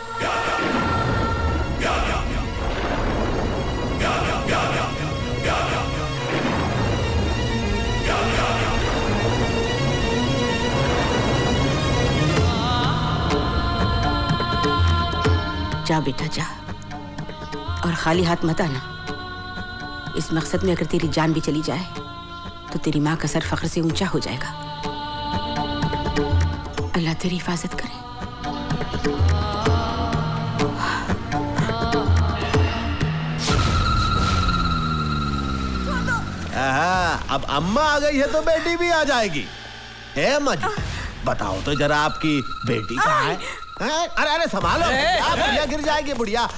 जा बेटा जा, और खाली हाथ मत आना। इस मकसद में अगर तेरी जान भी चली जाए तो तेरी माँ का सर फख्र से ऊंचा हो जाएगा। अल्लाह तेरी हिफाजत करे। अब अम्मा आ गई है तो बेटी भी आ जाएगी। है अम्मा जी, बताओ तो जरा आपकी बेटी कहाँ है? अरे अरे संभालो, बुढ़िया गिर जाएगी बुढ़िया।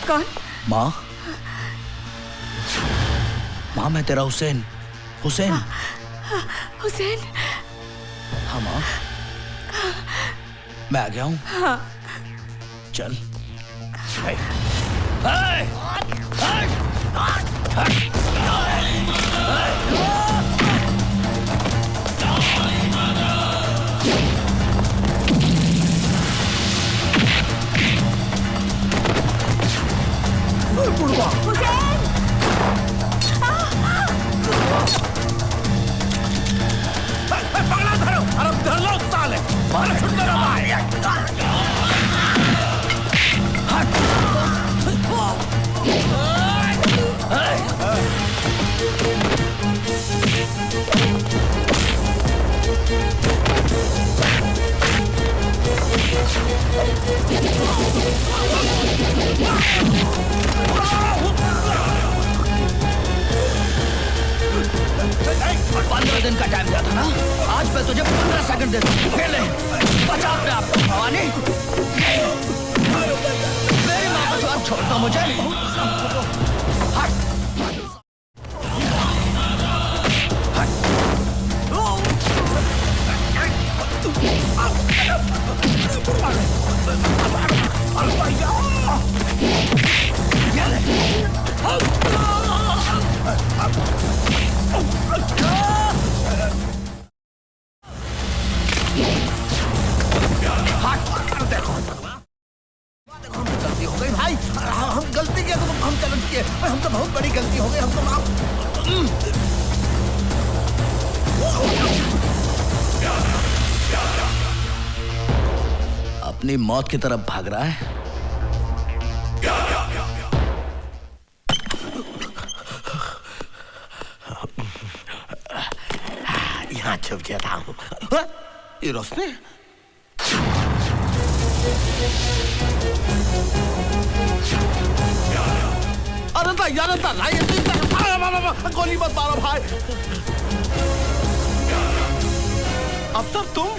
कौन? माँ, माँ मैं तेरा हुसैन। हुसैन। हुसैन। हाँ माँ, मैं आ गया हूँ। हाँ। चल। पगला धरो, अरे धर लो साले, मार छुट मेरा भाई। पंद्रह दिन का टाइम दिया था ना, आज मैं तुझे 15 सेकंड देता हूँ। खेल ले, बचा अपने आप को। भवानी, मेरी माँ को आप छोड़ दो मुझे। हट। गलती हो गई भाई, हम गलती किया तो हम चलन किए, हम तो बहुत बड़ी गलती हो गई, हम तो माफ। अपनी मौत की तरफ भाग रहा है। यहाँ छुप जाता हूँ। ये रोशनी गोली मत मारो भाई। अफसर तुम?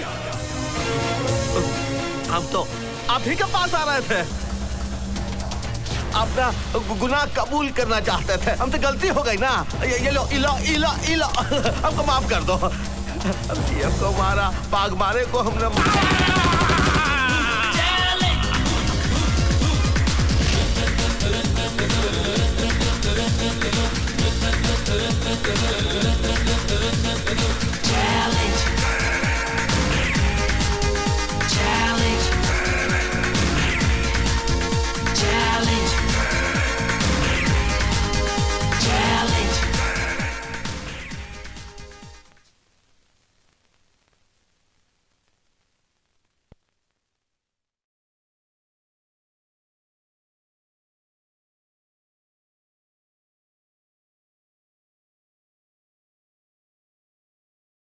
हम तो आप ही के पास आ रहे थे, अपना गुनाह कबूल करना चाहते थे। हमसे गलती हो गई ना, ये लो इलो इलो इलो, हमको माफ कर दो। हम सीएम को मारा, बाघ मारे को हमने मारा।